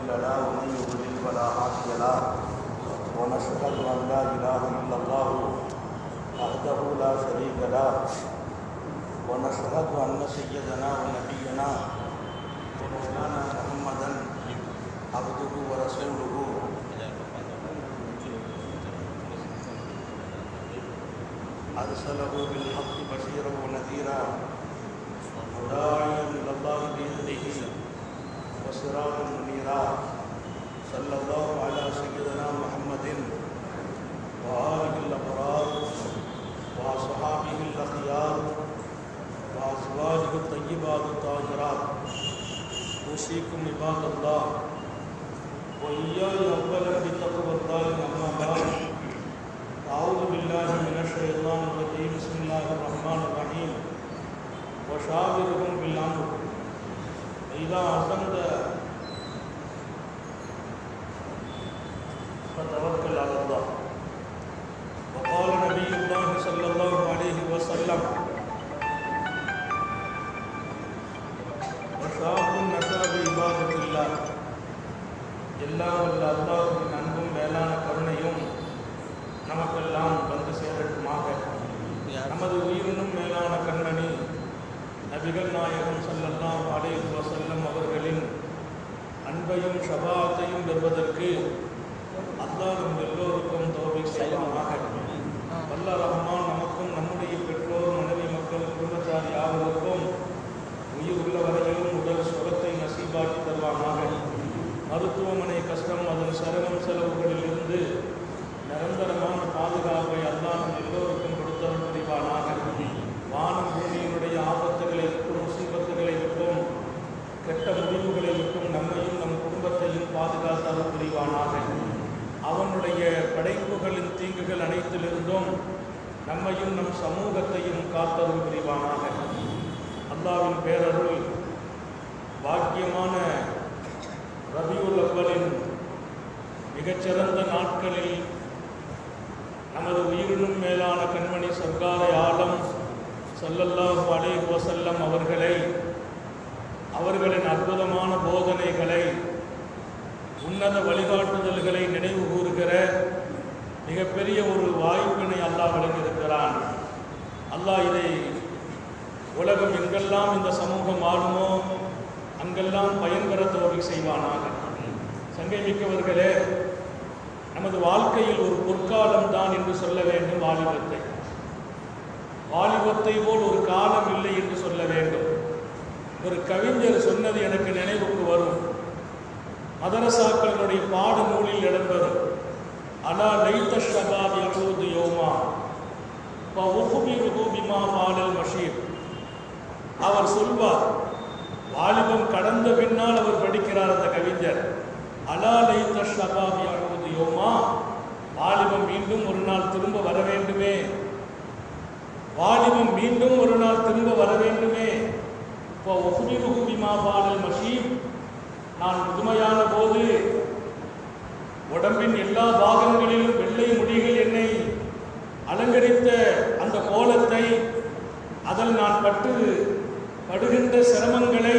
مضل له ومن يضلل فلا هادي له ونشهد أن لا إله إلا الله وحده لا شريك له ونشهد أن سيدنا ونبينا ومولانا محمدا عبده ورسوله أرسله بالحق بشيرا ونذيرا وداعيا إلى الله بإذنه وسراجا منيرا صلى الله على سيدنا محمد وآله الأبرار وأصحابه الأخيار وأزواجه الطيبات الطاهرات أوصيكم عباد الله وإياي أولا بتقوى الله أما بعد أعوذ بالله من الشيطان الرجيم بسم الله الرحمن الرحيم وشاورهم بالأمر إذا عزمت فتوكل على الله وقال نبي الله صلى الله عليه وسلم وشاب نشأ بعبادة الله எல்லாம் வல்ல அல்லாஹ்வின் அன்பும் மேலான கருணையும் நமக்கெல்லாம் வந்து சேரட்டுமாக. நமது உயிரினும் மேலான கண்மணி நபிகள் நாயகம் ஸல்லல்லாஹு அலைஹி வஸல்லம் அவர்களின் அன்பையும் ஷஃபாஅத்தையும் பெறுவதற்கு அல்லாஹ் எல்லோருக்கும் தௌஃபீக் செய்வானாக. வல்ல ரஹ்மான் நமக்கும் நம்முடைய பெற்றோர் மனைவி மக்கள் குடும்பத்தார் யாவருக்கும் உயிர் உள்ள வரையிலும் உடல் சுகத்தை நசீபாக்கி தருவானாக. மருத்துவமனை கஷ்டம் அதன் சிரமம் செலவுகளில் இருந்து நிரந்தரமான பாதுகாப்பை அல்லாஹ் எல்லோருக்கும் கொடுத்தவன் புரிவானாக. வானம் பூமியினுடைய ஆபத்துகளை விட்டும் முசீபத்துகளை விட்டும் கெட்ட முடிவுகளை விட்டும் நம்மையும் நம் குடும்பத்தையும் பாதுகாத்தவன் புரிவானாக. அவனுடைய படைப்புகளின் தீங்குகள் அனைத்திலிருந்தும் நம்மையும் நம் சமூகத்தையும் காத்தவன் புரிவானாக. அல்லாஹ்வின் பேரருள் பாக்கியமான ரபியுல் அவ்வலின் மிகச்சிறந்த நாட்களில் நமது உயிரினும் மேலான கண்மணி சர்க்காரை ஆலம் ஸல்லல்லாஹு அலைஹி வஸல்லம் அவர்களின் அற்புதமான போதனைகளை உன்னத வழிகாட்டுதல்களை நினைவு கூறுகிற மிகப்பெரிய ஒரு வாய்ப்பினை அல்லாஹ் வழங்கியிருக்கிறான். அல்லாஹ் இதை உலகம் எங்கெல்லாம் இந்த சமூகம் ஆளுமோ அங்கெல்லாம் பயன்பெற தௌஃபீக் செய்வானாக. சங்கை மிக்கவர்களே, நமது வாழ்க்கையில் ஒரு பொற்காலம் தான் என்று சொல்ல வேண்டும். வாலிபத்தை போல் ஒரு காலம் இல்லை என்று சொல்ல வேண்டும். ஒரு கவிஞர் சொன்னது எனக்கு நினைவுக்கு வரும். மதரசாக்களுடைய பாட நூலில் இடம்பெறும். அலா லைத்த ஷபாப் யகூது யௌமா வ உஹ்பிருஹு பிமா ஃபாலல் மஷீப். அவர் சொல்வார், வாலிபம் கடந்த பின்னால் அவர் படிக்கிறார் அந்த கவிஞர். அலா லைத்த ஷபாப் யகூது யௌமா, வாலிபம் மீண்டும் ஒரு நாள் திரும்ப வர வேண்டுமே, வாலிபம் மீண்டும் ஒரு நாள் திரும்ப வர வேண்டுமே. வ உஹ்பிருஹு பிமா ஃபாலல் மஷீப், நான் முதுமையான போது உடம்பின் எல்லா பாகங்களிலும் வெள்ளை முடிகள் என்னை அலங்கரித்த அந்த கோலத்தை, அதில் நான் படுகின்ற சிரமங்களை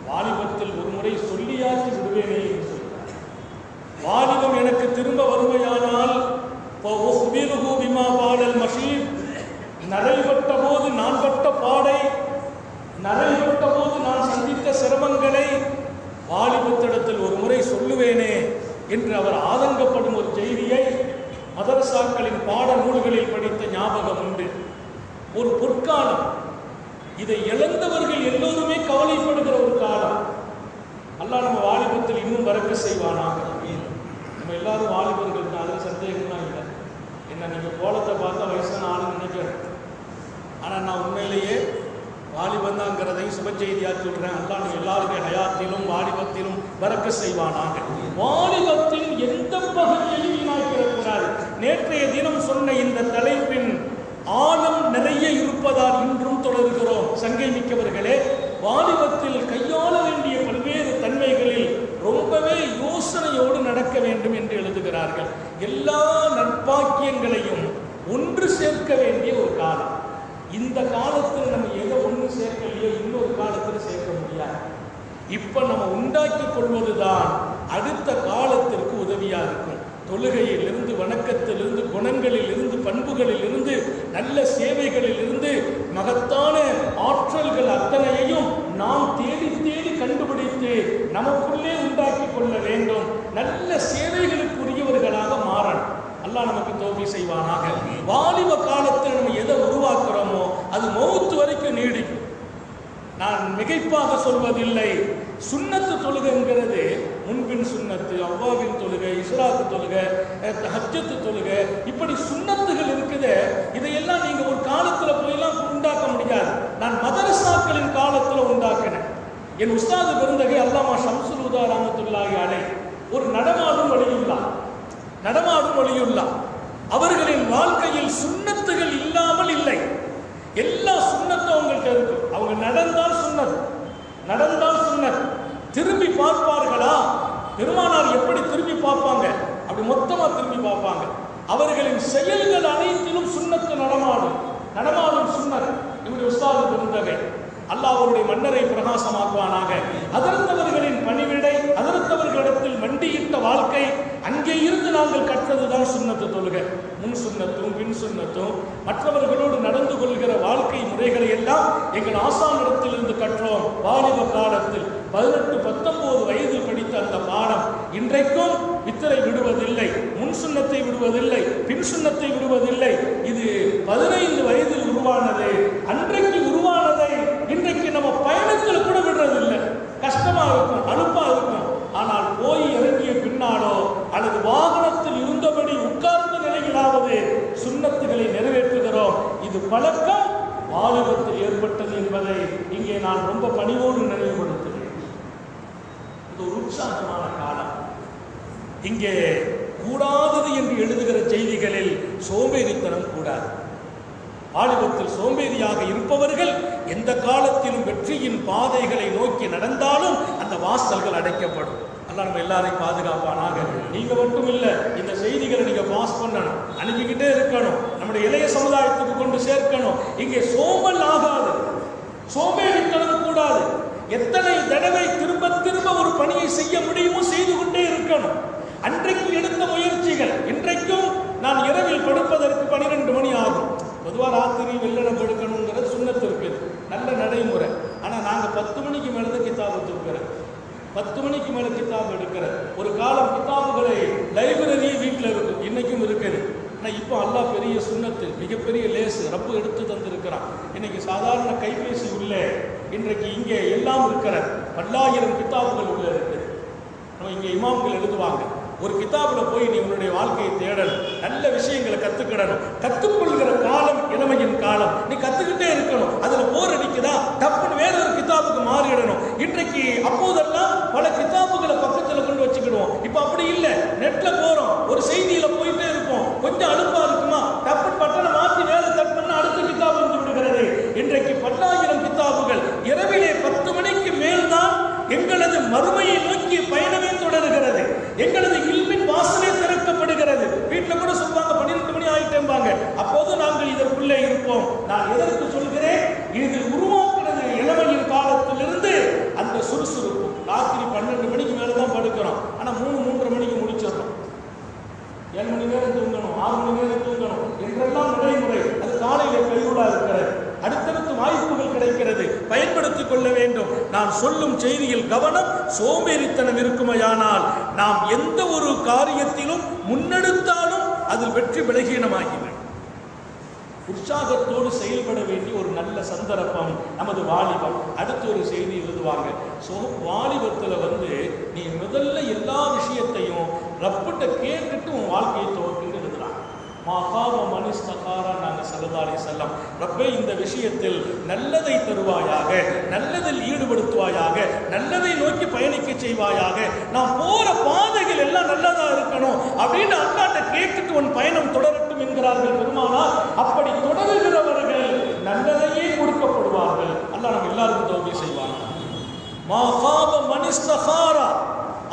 வாலிபத்தில் ஒரு முறை சொல்லியாச்சு விடுவேனே என்று சொல்கிறார். வாலிபம் எனக்கு திரும்ப வருமையானால் நடைபெற்ற போது நான் பட்ட பாடை, நடைபெற்ற போது நான் சந்தித்த சிரமங்களை வாலிபத்திடத்தில் ஒரு முறை சொல்லுவேனே என்று அவர் ஆதங்கப்படும் ஒரு செய்தியை மதரசாக்களின் பாட நூல்களில் படித்த ஞாபகம் உண்டு. ஒரு பொற்காலம், இதை இழந்தவர்கள் எல்லோருமே கவலைப்படுகிற ஒரு காலம். அல்லாஹ் நம்ம வாலிபத்தில் இன்னும் வரக்க செய்வானாக. நம்ம எல்லாரும் வாலிபர்கள் தான், அதில் சந்தேகம்தான் இல்லை. என்ன நீங்கள் கோலத்தை பார்த்தா வயசான ஆளுன்னு நினைக்கிறேன். ஆனால் நான் உண்மையிலேயே வாலிபந்தாங்கிறதையும் சுப செய்தியாக சொல்கிறேன். அல்லாஹ் நம்ம எல்லாருமே ஹயாத்திலும் வாலிபத்திலும் வரக்க செய்வானாக. வாலிபத்தின் எந்த பகுதியையும் வீணாக்கிடக்கூடாது. நேற்றைய தினம் சொன்ன இந்த தலைப்பின் ஆழம் நிறைய இருப்பதால் இன்றும் தொடர்கிறோம். சங்கை மிக்கவர்களே, வாலிபத்தில் கையாள வேண்டிய பல்வேறு தன்மைகளில் ரொம்பவே யோசனையோடு நடக்க வேண்டும் என்று எழுதுகிறார்கள். எல்லா நற்பாக்கியங்களையும் ஒன்று சேர்க்க வேண்டிய ஒரு காலம். இந்த காலத்தில் நம்ம எதை ஒன்று சேர்க்கலையோ இன்னொரு காலத்தில் சேர்க்க முடியாது. இப்போ நம்ம உண்டாக்கி கொள்வதுதான் அடுத்த காலத்திற்கு உதவியாக இருக்கும். தொழுகையிலிருந்து, வணக்கத்திலிருந்து, குணங்களிலிருந்து, பண்புகளிலிருந்து, நல்ல சேவைகளிலிருந்து, மகத்தான ஆற்றல்கள் அத்தனையையும் நாம் தேடி தேடி கண்டுபிடித்து நமக்குள்ளே உண்டாக்கி கொள்ள வேண்டும். நல்ல சேவைகளுக்குரியவர்களாக மாறணும். அல்லாஹ் நமக்கு தௌஃபீக் செய்வானாக. வாலிப காலத்தில் நம்ம எதை உருவாக்குறோமோ அது மௌத் வரைக்கும் நீடிக்கும். நான் மிகைப்பாக சொல்வதில்லை. சுன்னத்து தொழுகைங்கிறது முன்பின் சுன்னத்து, அவ்வாவின் தொழுகை, இஸ்ராக்கு தொழுகை, ஹஜ்ஜத்து தொழுகை, இப்படி சுன்னத்துகள் இருக்குது. இதையெல்லாம் நீங்க ஒரு காலத்துல போயெல்லாம் உண்டாக்க முடியாது. நான் மதரசாக்களின் காலத்துல உண்டாக்கினேன். என் உஸ்தாது பெருந்தகை அல்லாமா ஷம்சுல் ஹுதா ரஹ்மத்துல்லாஹி அலைஹி ஒரு நடமாடும் வழியுள்ளா. அவர்களின் வாழ்க்கையில் சுன்னத்துகள் இல்லாமல் இல்லை. எல்லா சுன்னத்தும் அவங்கள்ட்ட இருக்கும். அவங்க நடந்தால் சுன்னத். திரும்பி பார்ப்பார்களா? பெருமானார் எப்படி திரும்பி பார்ப்பாங்க? அப்படி மொத்தமா திரும்பி பார்ப்பாங்க. அவர்களின் செயல்கள் அனைத்திலும் சுன்னத்து நடமாடும் சுன்னத். இப்படி உஸ்தாது பெருந்தகை அல்லாஹ் அவருடைய மன்னரை பிரகாசமாக்குவானாக. அதர்த்தவர்களின் பணிவிடை, அதர்த்தவர்களிடத்தில் மண்டியிட்ட வாழ்க்கை, அங்கே இருந்து நாங்கள் கற்றதுதான் சுன்னத்து தொழுகை. முன் சுன்னத்தும் பின் சுன்னத்தும் மற்றவர்களோடு நடந்து கொள்கிற வாழ்க்கை முறைகளை எல்லாம் எங்கள் ஆசானிடத்திலிருந்து கற்றோம். வாலிப காலத்தில் 18-19 வயதில் படித்த அந்த பாடம் இன்றைக்கும் வித்தரை விடுவதில்லை, முன் சுன்னத்தை விடுவதில்லை, பின் சுன்னத்தை விடுவதில்லை. இது 15 வயதில் உருவானது. அன்றைக்கு உருவானதை இன்றைக்கு நம்ம பயணத்தில் கூட விடுறதில்லை. கஷ்டமா இருக்கும், அலுப்பா இருக்கும். ஆனால் போய் இறங்கிய பின்னாலோ அல்லது வாகனத்தில் இருந்தபடி உட்கார்ந்த நிலையிலாவது சுன்னத்துகளை நிறைவேற்றுகிறோம். இது பழக்கம் வாலிபத்தில் ஏற்பட்டது என்பதை இங்கே நான் ரொம்ப பணிவோடு நினைவுபடுத்துகிறேன். இது ஒரு உற்சாகமான காலம். இங்கே கூடாதது என்று எழுதுகிற செய்திகளில் சோம்பேறித்தனம் கூடாது. வாலிபத்தில் சோம்பேறியாக இருப்பவர்கள் எந்த காலத்திலும் வெற்றியின் பாதைகளை நோக்கி நடந்தாலும் அந்த வாசல்கள் அடைக்கப்படும். அல்லாஹ் நம்ம எல்லாரையும் பாதுகாப்பானாக. நீங்க மட்டும் இல்ல, இந்த செய்திகளை நீங்க பாஸ் பண்ணணும், அனுப்பிக்கிட்டே இருக்கணும், நம்முடைய இளைய சமுதாயத்துக்கு கொண்டு சேர்க்கணும். இங்கே சோம்பல் ஆகாது, சோம்பேறித்தனம் கூடாது. எத்தனை தடவை திரும்ப திரும்ப ஒரு பணியை செய்ய முடியுமோ செய்து கொண்டே இருக்கணும். அன்றைக்கு எடுத்த முயற்சிகள் இன்றைக்கும் நான் இரவில் படுப்பதற்கு 12 மணி ஆகும். பொதுவாக ராத்திரி வெள்ளனம் படுக்கணுங்கிறது சுன்னத்து இருக்குது, நல்ல நடைமுறை. ஆனால் நாங்கள் 10 மணிக்கு மேலே தான் கிதாபு தூக்குறோம். 10 மணிக்கு மேலே கிதாபு எடுக்கிற ஒரு காலம் கிதாபுகளை லைப்ரரியே வீட்டில் இருக்கும், இன்னைக்கும் இருக்குது. ஆனால் இப்போ அல்லாஹ் பெரிய சுன்னத்து, மிகப்பெரிய லேசு ரப்பு எடுத்து தந்திருக்கிறான். இன்னைக்கு சாதாரண கைபேசி உள்ளே இன்றைக்கு இங்கே எல்லாம் இருக்கிற 10,000 கிதாபுகள் உள்ள இருக்குது. நம்ம இங்கே இமாம்கள் எழுதுவாங்க, ஒரு கிதாபில் போய் நீ உன்னுடைய வாழ்க்கையை தேடணும், நல்ல விஷயங்களை கற்றுக்கிடணும். கற்றுக்கொள்கிற காலம் இளமையின் காலம். நீ கற்றுக்கிட்டே இருக்கணும். அதில் போர் அடிக்குதா தப்புன்னு வேற ஒரு கிதாபுக்கு மாறிடணும். இன்றைக்கு அப்போதெல்லாம் பல கிதாபுகளை பக்கத்தில் கொண்டு வச்சுக்கிடுவோம். இப்போ அப்படி இல்லை, நெட்டில் போகிறோம், ஒரு செய்தியில் போயிட்டே இருப்போம். கொஞ்சம் அலுப்பா இருக்குமா, தப்புன்னு பட்டனை மாற்றி வேலை தப்புன்னு அடுத்த கிதாபு வந்து விடுகிறது. இன்றைக்கு 10,000 கிதாபுகள். இரவிலே 10 மணிக்கு மேல்தான் எங்களது மறுமையை நோக்கிய பயணமே தொடர்கிறது. எங்களது இல்மின் வாசனை திறக்கப்படுகிறது. வீட்டில் கூட சொல்லுவாங்க 12 மணி ஆயிட்டேம்பாங்க. அப்போது நாங்கள் இதற்குள்ளே இருப்போம். நான் எதற்கு சொல்கிறேன், இது உருவாக்குறது இளமையின் காலத்திலிருந்து அந்த சுறுசுறுப்பு. ராத்திரி 12 மணிக்கு மேலே தான் படுக்கிறோம், ஆனால் 3-3:30 மணிக்கு முடிச்சிடறோம். 7 மணி நேரம் தூங்கணும், 6 மணி நேரம் தூங்கணும் என்றெல்லாம் நடைமுறை. அது காலையில் கைகூடா இருக்கிறது. அடுத்தடுத்து வாய்ப்புகள் கிடைக்கிறது, பயன்படுத்திக் கொள்ள வேண்டும். நான் சொல்லும் செய்தியில் கவனம். சோம்பேறித்தனம் இருக்குமையானால் நாம் எந்த ஒரு காரியத்திலும் முன்னெடுத்தாலும் அதில் வெற்றி விலகீனமாகிவிடும். உற்சாகத்தோடு செயல்பட வேண்டிய ஒரு நல்ல சந்தர்ப்பம் நமது வாலிபம். அடுத்து ஒரு செய்தி எழுதுவாங்க, வாலிபத்தில் நீ முதல்ல எல்லா விஷயத்தையும் ரப்பிட்ட கேட்டுட்டு உன் வாழ்க்கையை துவக்கிட்டு எழுதுறாங்க. மாகாவ மனிஸ்தகாரா நாங்கள் ஸல்லல்லாஹு அலைஹி வஸல்லம், ரப்பே இந்த விஷயத்தில் நல்லதை தருவாயாக, நல்லதில் ஈடுபடுத்துவாயாக, நல்லதை நோக்கி பயணிக்க செய்வாயாக, நான் போற பாதைகள் எல்லாம் நல்லதா இருக்கணும் அப்படின்னு அல்லாஹ்ட்ட கேட்டுட்டு உன் பயணம் தொடரட்டும் என்கிறார்கள் பெருமானார். அப்படி தொடருகிறவர்கள் நல்லதையே கொடுக்கப்படுவார்கள். அல்லாஹ் நம்ம எல்லாருக்கும் தௌபீக் செய்வாங்க. மாகாவ மனிஸ்தகாரா,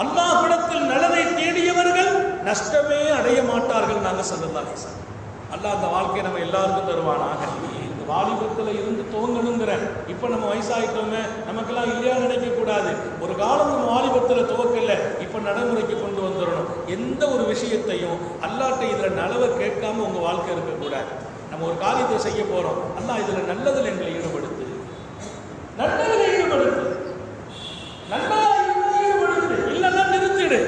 அல்லாஹ்விடத்தில் நல்லதை தேடியவர்கள் நஷ்டமே அடைய மாட்டார்கள். நாங்கள் ஸல்லல்லாஹு அலைஹி வஸல்லம். அல்லாஹ் அந்த வாழ்க்கையை நம்ம எல்லாருக்கும் தருவானாக. இந்த வாலிபத்தில் இருந்து துவங்கணுங்கிற, இப்போ நம்ம வயசாகிட்டோமே நமக்கெல்லாம் இல்லையா நினைக்க கூடாது. ஒரு காலம் நம்ம வாலிபத்தில் துவக்கல, இப்போ நடைமுறைக்கு கொண்டு வந்துடணும். எந்த ஒரு விஷயத்தையும் அல்லாட்ட இதில் நலவை கேட்காம உங்கள் வாழ்க்கை இருக்கக்கூடாது. நம்ம ஒரு காரியத்தை செய்ய போகிறோம், அல்லாஹ் இதில் நல்லதில் எங்களை ஈடுபடுத்து, நல்லதில் ஈடுபடுத்து, நல்லதாக ஈடுபடுத்து, இல்லைன்னா நிறுத்திடு.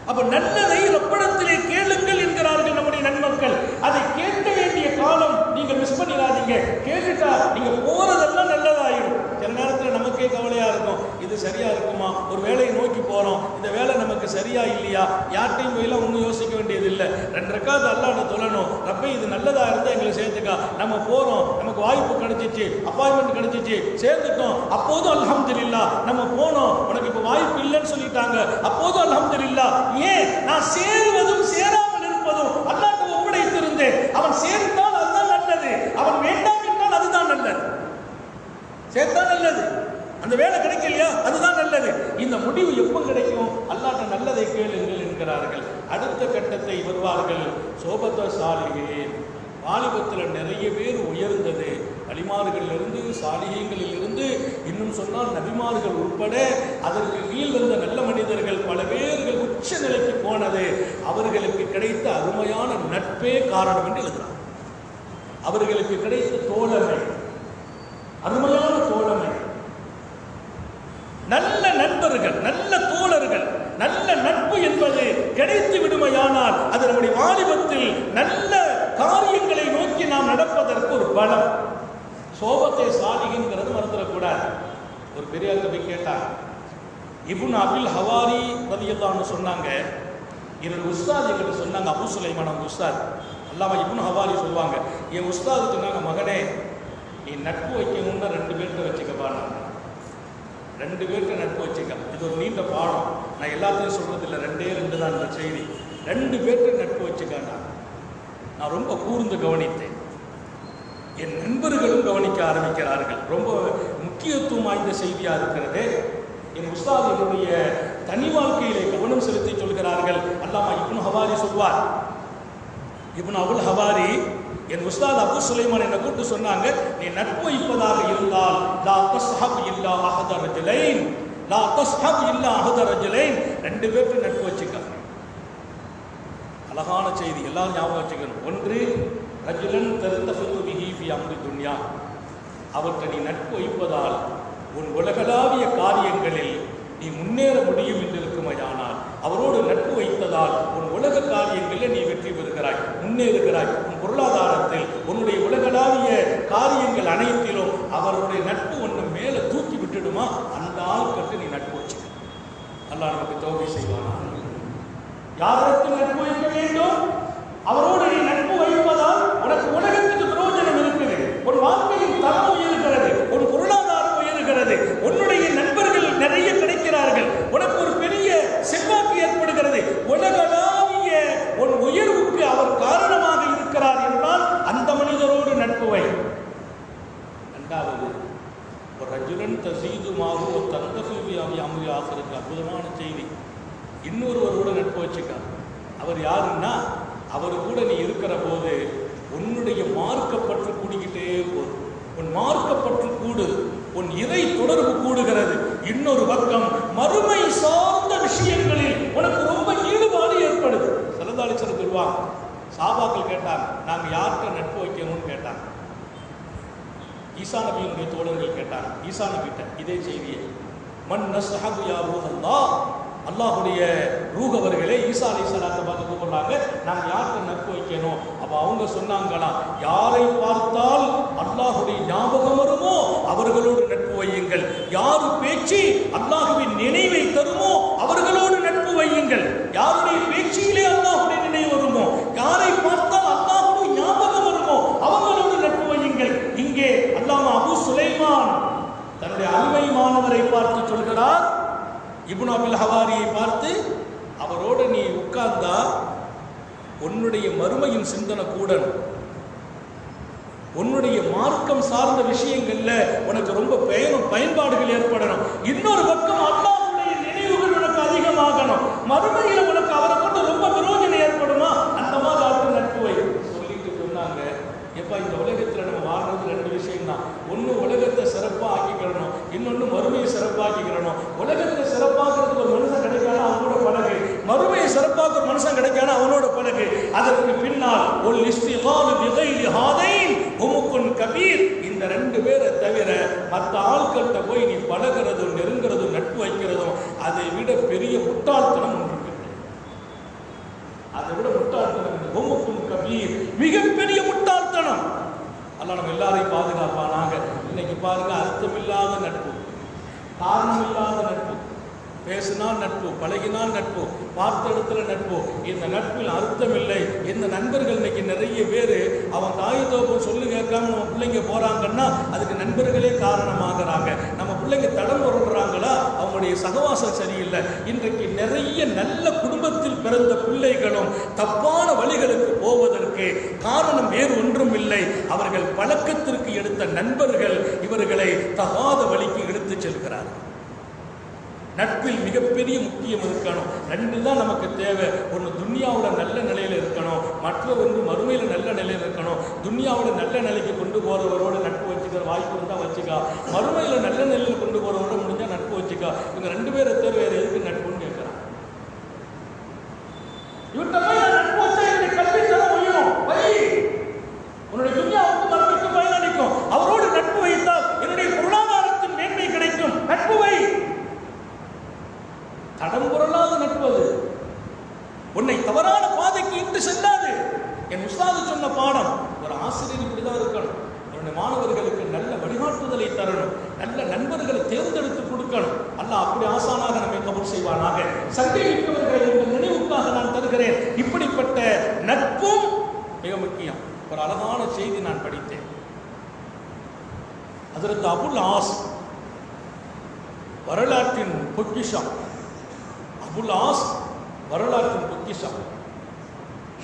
அப்ப நல்லதை ரப்பிடத்திலே கேளுங்கள் என்கிறார்கள் நம்முடைய நன்மக்கள். அதை கேட்க வேண்டிய காலம் நீங்க மிஸ் பண்ணிடாதீங்க. கேட்டுட்டா நீங்க போறதெல்லாம் நல்லதாயிடும். சில நேரத்தில் நமக்கே கவலையா இருக்கும், இது சரியா இருக்குமா, ஒரு வேலையை நோக்கி போறோம், இந்த வேலை நமக்கு சரியா இல்லையா, யார்ட்டையும் போயெல்லாம் ஒன்றும் யோசிக்க வேண்டியது இல்லை. 2 ரக்காத் அல்லாஹ்ட்ட தொழணும், ரப்பே இது நல்லதா இருந்தா எங்களை சேர்த்துக்கா, நம்ம போறோம், நமக்கு வாய்ப்பு கிடைச்சிச்சு, அப்பாயின்மெண்ட் கிடைச்சிச்சு, சேர்ந்துட்டோம், அப்போதும் அல்ஹம்துலில்லாஹ். நம்ம போனோம், உனக்கு இப்ப வாய்ப்பு இல்லைன்னு சொல்லிட்டாங்க, அப்போதும் அல்ஹம்துலில்லாஹ். ஏன் நான் சேருவதும் சேராமல் இருப்பதும் அல்லாஹ்ட்ட ஒப்படைத்திருந்தேன். அவன் சேர்ந்தால் அதுதான் நல்லது, அவன் வேண்டாம் என்றால் அதுதான் நல்லது. சேர்த்தா நல்லது, அந்த வேலை கிடைக்கலையா அதுதான் நல்லது. இந்த முடிவு எப்போ கிடைக்கும்? அல்லாஹ்ட்ட நல்லதை கேளுங்கள் என்கிறார்கள். அடுத்த கட்டத்தை வருவார்கள். சோபத்த சாலிஹீன், வாலிபத்தில் நிறைய பேர் உயர்ந்தது, வலிமார்களிலிருந்து சாலிஹீன்களிலிருந்து, இன்னும் சொன்னால் நபிமார்கள் உட்பட அதற்கு கீழ் வந்த நல்ல மனிதர்கள் பல பேர்கள் உச்ச நிலைக்கு போனது அவர்களுக்கு கிடைத்த அருமையான நட்பே காரணம் என்று எழுதுகிறார். அவர்களுக்கு கிடைத்த தோழமை, அருமையான தோழமை, நல்ல நண்பர்கள், நல்ல தோழர்கள், நல்ல நட்பு என்பது கிடைத்து விடுமையானால் அது நம்முடைய வாலிபத்தில் நல்ல காரியங்களை நோக்கி நாம் நடப்பதற்கு ஒரு பலம். சோபத்தை சாலிஹின்ங்கிறது மறந்துடக்கூடாது. ஒரு பெரிய கவி கேட்டார், இப்னு அபில் ஹவாரி ரலியல்லாஹு சொன்னாங்க, என்னோட உஸ்தாத் என்கிட்ட சொன்னாங்க, அபு சுலைமான் அவங்க உஸ்தாத் அல்லாம இப்னு ஹவாரி சொல்லுவாங்க, என் உஸ்தாது சொன்னாங்க, மகனே நீ நட்பு வைக்கணும்னா 2 பேர்கிட்ட வச்சுக்கப்பா, 2 பேர்கிட்ட நட்பு வச்சுக்க. இது ஒரு நீண்ட பாடம், நான் எல்லாத்தையும் சொல்றது இல்லை, 2 தான் இந்த செய்தி. 2 பேர்கிட்ட நட்பு வச்சுக்காண்டா. நான் ரொம்ப கூர்ந்து கவனித்தேன், என் நண்பர்களும் கவனிக்க ஆரம்பிக்கிறார்கள். ரொம்ப முக்கியத்துவம் வாய்ந்த செய்தியா இருக்கிறது. என் உஸ்தாத் என்னுடைய தனி வாழ்க்கையிலே கவனம் செலுத்தி சொல்கிறார்கள். அல்லாமா இப்னு ஹவாரி சொல்வார், இப்னு அபுல் ஹவாரி என் உஸ்தாத் அபு சுலைமான் என்னை கூப்பிட்டு சொன்னாங்க, நீ நட்பு வைப்பதாக இருந்தால் லா தஸ்ஹப் இல்லா அஹத ரஜுலைன், லா தஸ்ஹப் இல்லா அஹத ரஜுலைன், 2 பேருக்கு நட்பு வச்சுக்க. அழகான செய்தி, எல்லாரும் ஞாபகம் வச்சுக்கணும். ஒன்று, ரஜுலன் தர்தஃபிது பிஹி ஃபி அம்ரி துன்யா, அவற்றை நீ நட்பு வைப்பதால் உன் உலகளாவிய காரியங்களில் நீ முன்னேற முடியும் என்று இருக்குமையானால், அவரோடு நட்பு வைத்ததால் உன் உலக காரியங்களில் நீ வெற்றி பெறுகிறாய், முன்னேறுகிறாய். உன் பொருளாதாரத்தில், உன்னுடைய உலகளாவிய காரியங்கள் அனைத்திலும் அவருடைய நட்பு ஒன்று மேலே தூக்கி விட்டுடுமா, அந்த ஆள் கட்டு நீ நட்பு வச்சுக்க. அல்லாஹ் நமக்கு தௌஃபீக் செய்வானா. யாரிடத்தில் நட்பு வைக்க வேண்டும்? அவரோடு நீ நட்பு வைப்பதால் உனக்கு உலகத்துக்கு பிரயோஜனம் இருக்குது, உன் வாழ்க்கையின் தரம் உயர்கிறது, உன் பொருளாதாரம் உயர்கிறது, உன்னுடைய நண்பர்கள் நிறைய கிடைக்கிறார்கள், உனக்கு ஒரு பெரிய செல்வாக்கு ஏற்படுகிறது, உலகளாவிய உன் உயர்வுக்கு அவர் காரணமாக இருக்கிறார் என்றால் அந்த மனிதரோடு நட்பு வை. 2வது, ஒரு ரஜுலன் தசீது மாஹு தந்தஃபி அம்ரி ஆஃபருக்கு, அற்புதமான செய்தி. இன்னொருவரோட நட்பு வச்சுக்க. அவர் யாருன்னா, அவர் கூட நீ இருக்கிற போது உன்னுடைய மார்க்கப்பற்று கூடிக்கிட்டே போகுது, உன் மார்க்கப்பற்று கூடு, உன் இறை தொடர்பு கூடுகிறது. இன்னொரு பக்கம் மறுமை சார்ந்த விஷயங்களில் உனக்கு ரொம்ப ஈடுபாடு ஏற்படுது. சல்லல்லாஹு சொல்லுவாங்க, சாபாக்கள் கேட்டாங்க, நாங்கள் யார்கிட்ட நட்பு வைக்கணும்னு கேட்டாங்க. ஈசா நபியினுடைய தோழர்கள் கேட்டாங்க ஈசா நபிட்ட இதே செய்தியை, மன் நஸ்ஹபு யா ரூஹல்லாஹ், அல்லாஹுடைய ரூஹவர்களே ஈசா அலைஹிஸ்ஸலாத்தை பார்த்து கூப்பிடுறாங்க, நாங்கள் யார்கிட்ட நட்பு வைக்கணும்? அப்போ அவங்க சொன்னாங்களா, யாரை பார்த்தால் அல்லாஹுடைய ஞாபகம் வருமோ அவர்களோடு நட்பு வையுங்கள், யாரு பேச்சு அல்லாஹுவின் நினைவை தருமோ அவர்களோடு நட்பு வையுங்கள், யாருடைய பேச்சிலே அல்லாஹுடைய நினைவு வருமோ, யாரை பார்த்தால் அல்லாஹுடைய ஞாபகம் வருமோ அவங்களோடு நட்பு வையுங்கள். இங்கே அல்லாமா அபு சுலைமான் தன்னுடைய அருமை மாணவரை பார்த்து சொல்கிறார், இப்னு அபில் ஹவாரியை பார்த்து, அவரோடு நீ உட்கார்ந்தா உன்னுடைய மறுமையின் சிந்தனை கூடணும், உன்னுடைய மார்க்கம் சார்ந்த விஷயங்கள்ல உனக்கு ரொம்ப பயன்பாடுகள் ஏற்படணும். இன்னொரு பக்கம் அல்லாஹ்வுடைய நினைவுகள் உனக்கு அதிகமாகணும், மறுமையில உனக்கு அவரை கொண்டு ரொம்ப பிரயோஜனம் ஏற்படுமா, அந்த மாதிரி ஆட்கள் நட்பு வை. சொல்லிட்டு சொன்னாங்க, எப்பா இந்த உலகத்தில் நம்ம வாழ்றது 2 விஷயம் தான், ஒன்று உலகத்தை சிறப்பாக ஆக்கிக்கிறணும், இன்னொன்று மறுமையை சிறப்பாக்கிக்கிறணும். உலகத்தை சிறப்பாக்குறதுக்கு ஒரு மனுஷன் கிடைக்காத அதற்கு பின்னால் ஒல் இஸ்திகாலு பிகைரி ஹாதைன் ஹுமுக்குன் கபீர். இந்த ரெண்டு பேரை தவிர மற்ற ஆட்கள்கிட்ட போய் நீ பழகிறதும் நெருங்கிறதும் நட்பு வைக்கிறதும் அதை விட பெரிய முட்டாள்தனம் ஒன்று இருக்கு. அதை விட முட்டாள்தனம் ஹுமுக்குன் கபீர், மிகப்பெரிய முட்டாள்தனம். அல்லாஹ் நம்ம எல்லாரையும் பாதுகாப்பானாக. இன்னைக்கு பாருங்க, அர்த்தமில்லாத நட்பு, காரணம் இல்லாத நட்பு, பேசினால் நட்பு, பழகினால் நட்பு, பார்த்த இடத்துல நட்பு. இந்த நட்பில் அர்த்தம் இல்லை. இந்த நண்பர்கள் இன்னைக்கு நிறைய பேர் அவன் தாய் தோப்பும் சொல்லி கேட்காம நம்ம பிள்ளைங்க போறாங்கன்னா அதுக்கு நண்பர்களே காரணமாகறாங்க. நம்ம பிள்ளைங்க தடம் உருடுறாங்களா, அவங்களுடைய சகவாசம் சரியில்லை. இன்றைக்கு நிறைய நல்ல குடும்பத்தில் பிறந்த பிள்ளைகளும் தப்பான வழிகளுக்கு போவதற்கு காரணம் வேறு ஒன்றும் இல்லை. அவர்கள் பழக்கத்திற்கு எடுத்த நண்பர்கள் இவர்களை தகாத வழிக்கு எடுத்து செல்கிறார்கள். நட்பில் மிகப்பெரிய முக்கியம் இருக்கணும். ரெண்டு தான் நமக்கு தேவை. ஒன்று துன்யாவில் நல்ல நிலையில் இருக்கணும், மற்ற ஒன்று மறுமையில் நல்ல நிலையில் இருக்கணும். துன்யாவில் நல்ல நிலைக்கு கொண்டு போகிறவரோட நட்பு வச்சுக்க, வாய்ப்பு இருந்தால் வச்சுக்கா. மறுமையில் நல்ல நிலையில் கொண்டு போகிறவரோட முடிஞ்சால் நட்பு வச்சுக்கா. இவங்க ரெண்டு பேரை தேவை, வேறு எதுக்கு நட்புன்னு கேட்குறான். இவர்கிட்ட போய் நட்பு வச்சா என்னுடைய கல்வி தரம் உயரும், வை உன்னுடைய துன்யாவுக்கு மறுமைக்கு பயனளிக்கும். அவரோடு நட்பு வைத்தால் என்னுடைய பொருளாதாரத்தின் மேன்மை கிடைக்கும். நட்பு வை. தடம் புரளாத நட்பு அது. உன்னை தவறான பாதைக்கு இட்டு செல்லாது. என் உஸ்தாது சொன்ன பாடம், ஒரு ஆசிரியர் இப்படிதான் இருக்கணும். என்னுடைய மாணவர்களுக்கு நல்ல வழிகாட்டுதலை தரணும், நல்ல நண்பர்களை தேர்ந்தெடுத்து கொடுக்கணும். அல்லாஹ் அப்படி ஆசானாக நம்மை கபூல் செய்வானாக. சந்தேகிப்பவர்களை உங்கள் நினைவுக்காக நான் தருகிறேன். இப்படிப்பட்ட நட்பும் மிக முக்கியம். ஒரு அழகான செய்தி நான் படித்தேன். ஹஜ்ரத் அபுல் ஆஸ், வரலாற்றின் பொக்கிஷம். அபுல் ஆஸ் வரலாற்றின் பொக்கிஷம்.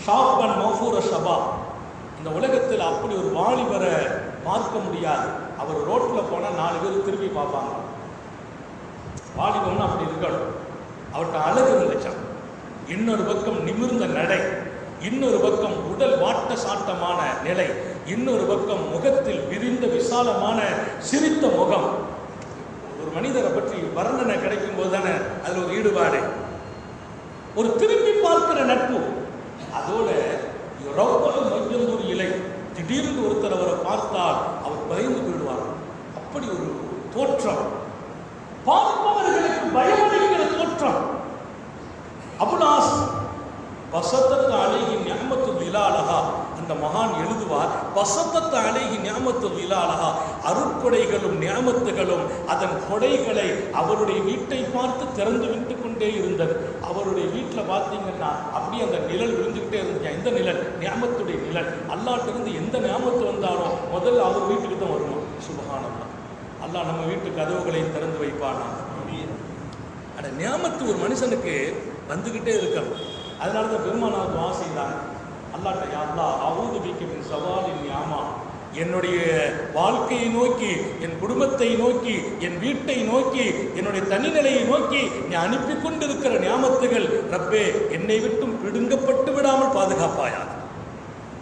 ஷாப்பன் மௌஃபூர ஷபா. இந்த உலகத்தில் அப்படி ஒரு வாலிபரை பார்க்க முடியாது. அவர் ரோட்டில் போனால் 4 பேர் திரும்பி பார்ப்பாங்க. வாலிபம்னு அப்படி இருக்கணும். அவர்கிட்ட அழகு இருந்துச்சான். இன்னொரு பக்கம் நிமிர்ந்த நடை, இன்னொரு பக்கம் உடல் வாட்ட சாட்டமான நிலை, இன்னொரு பக்கம் முகத்தில் விரிந்த விசாலமான சிரித்த முகம். ஒரு மனிதரை பற்றி வர்ணனை கிடைக்கும் போது தானே அதில் ஒரு ஈடுபாடு, ஒரு திரும்பி பார்க்கிற நட்பு. அதோட மையந்தூர் இலை, திடீர்னு ஒருத்தர் அவரை பார்த்தால் அவர் பயந்து போயிடுவார். அப்படி ஒரு தோற்றம், பார்ப்பவர்களுக்கு பயமளிக்கிற தோற்றம். அபுல் ஆஸ் வசத்தத்து அலைஹி நிஅமத்துல் இலாலஹா. அந்த மகான் எழுதுவார், வசத்தத்து அலைஹி நிஅமத்துல் இலாலஹா. அருட்கொடைகளும் நியாமத்துகளும் அதன் கொடைகளை அவருடைய வீட்டை பார்த்து திறந்து விட்டு கொண்டே இருந்தது. அவருடைய வீட்டில் பார்த்தீங்கன்னா அப்படியே அந்த நிழல் விழுந்துக்கிட்டே இருந்துச்சு. இந்த நிழல் நியாமத்துடைய நிழல். அல்லாட்டிருந்து எந்த நியாமத்து வந்தாலும் முதல்ல அவர் வீட்டுக்கு தான் வரணும். சுபஹானல்லாஹ். அல்லாஹ் நம்ம வீட்டு கதவுகளை திறந்து வைப்பானா. அட நியாமத்து ஒரு மனுஷனுக்கு வந்துக்கிட்டே இருக்கணும். அதனால தான் பெருமானார் துஆ செய்தாங்க, அல்லாஹ்ட்ட யா அல்லாஹ் அஊது பிக மின் ஸவாலின் நியாமா. என்னுடைய வாழ்க்கையை நோக்கி, என் குடும்பத்தை நோக்கி, என் வீட்டை நோக்கி, என்னுடைய தனிநிலையை நோக்கி நீ அனுப்பி கொண்டிருக்கிற நியாமத்துகள் ரப்பே என்னை விட்டும் பிடுங்கப்பட்டு விடாமல் பாதுகாப்பாயாக.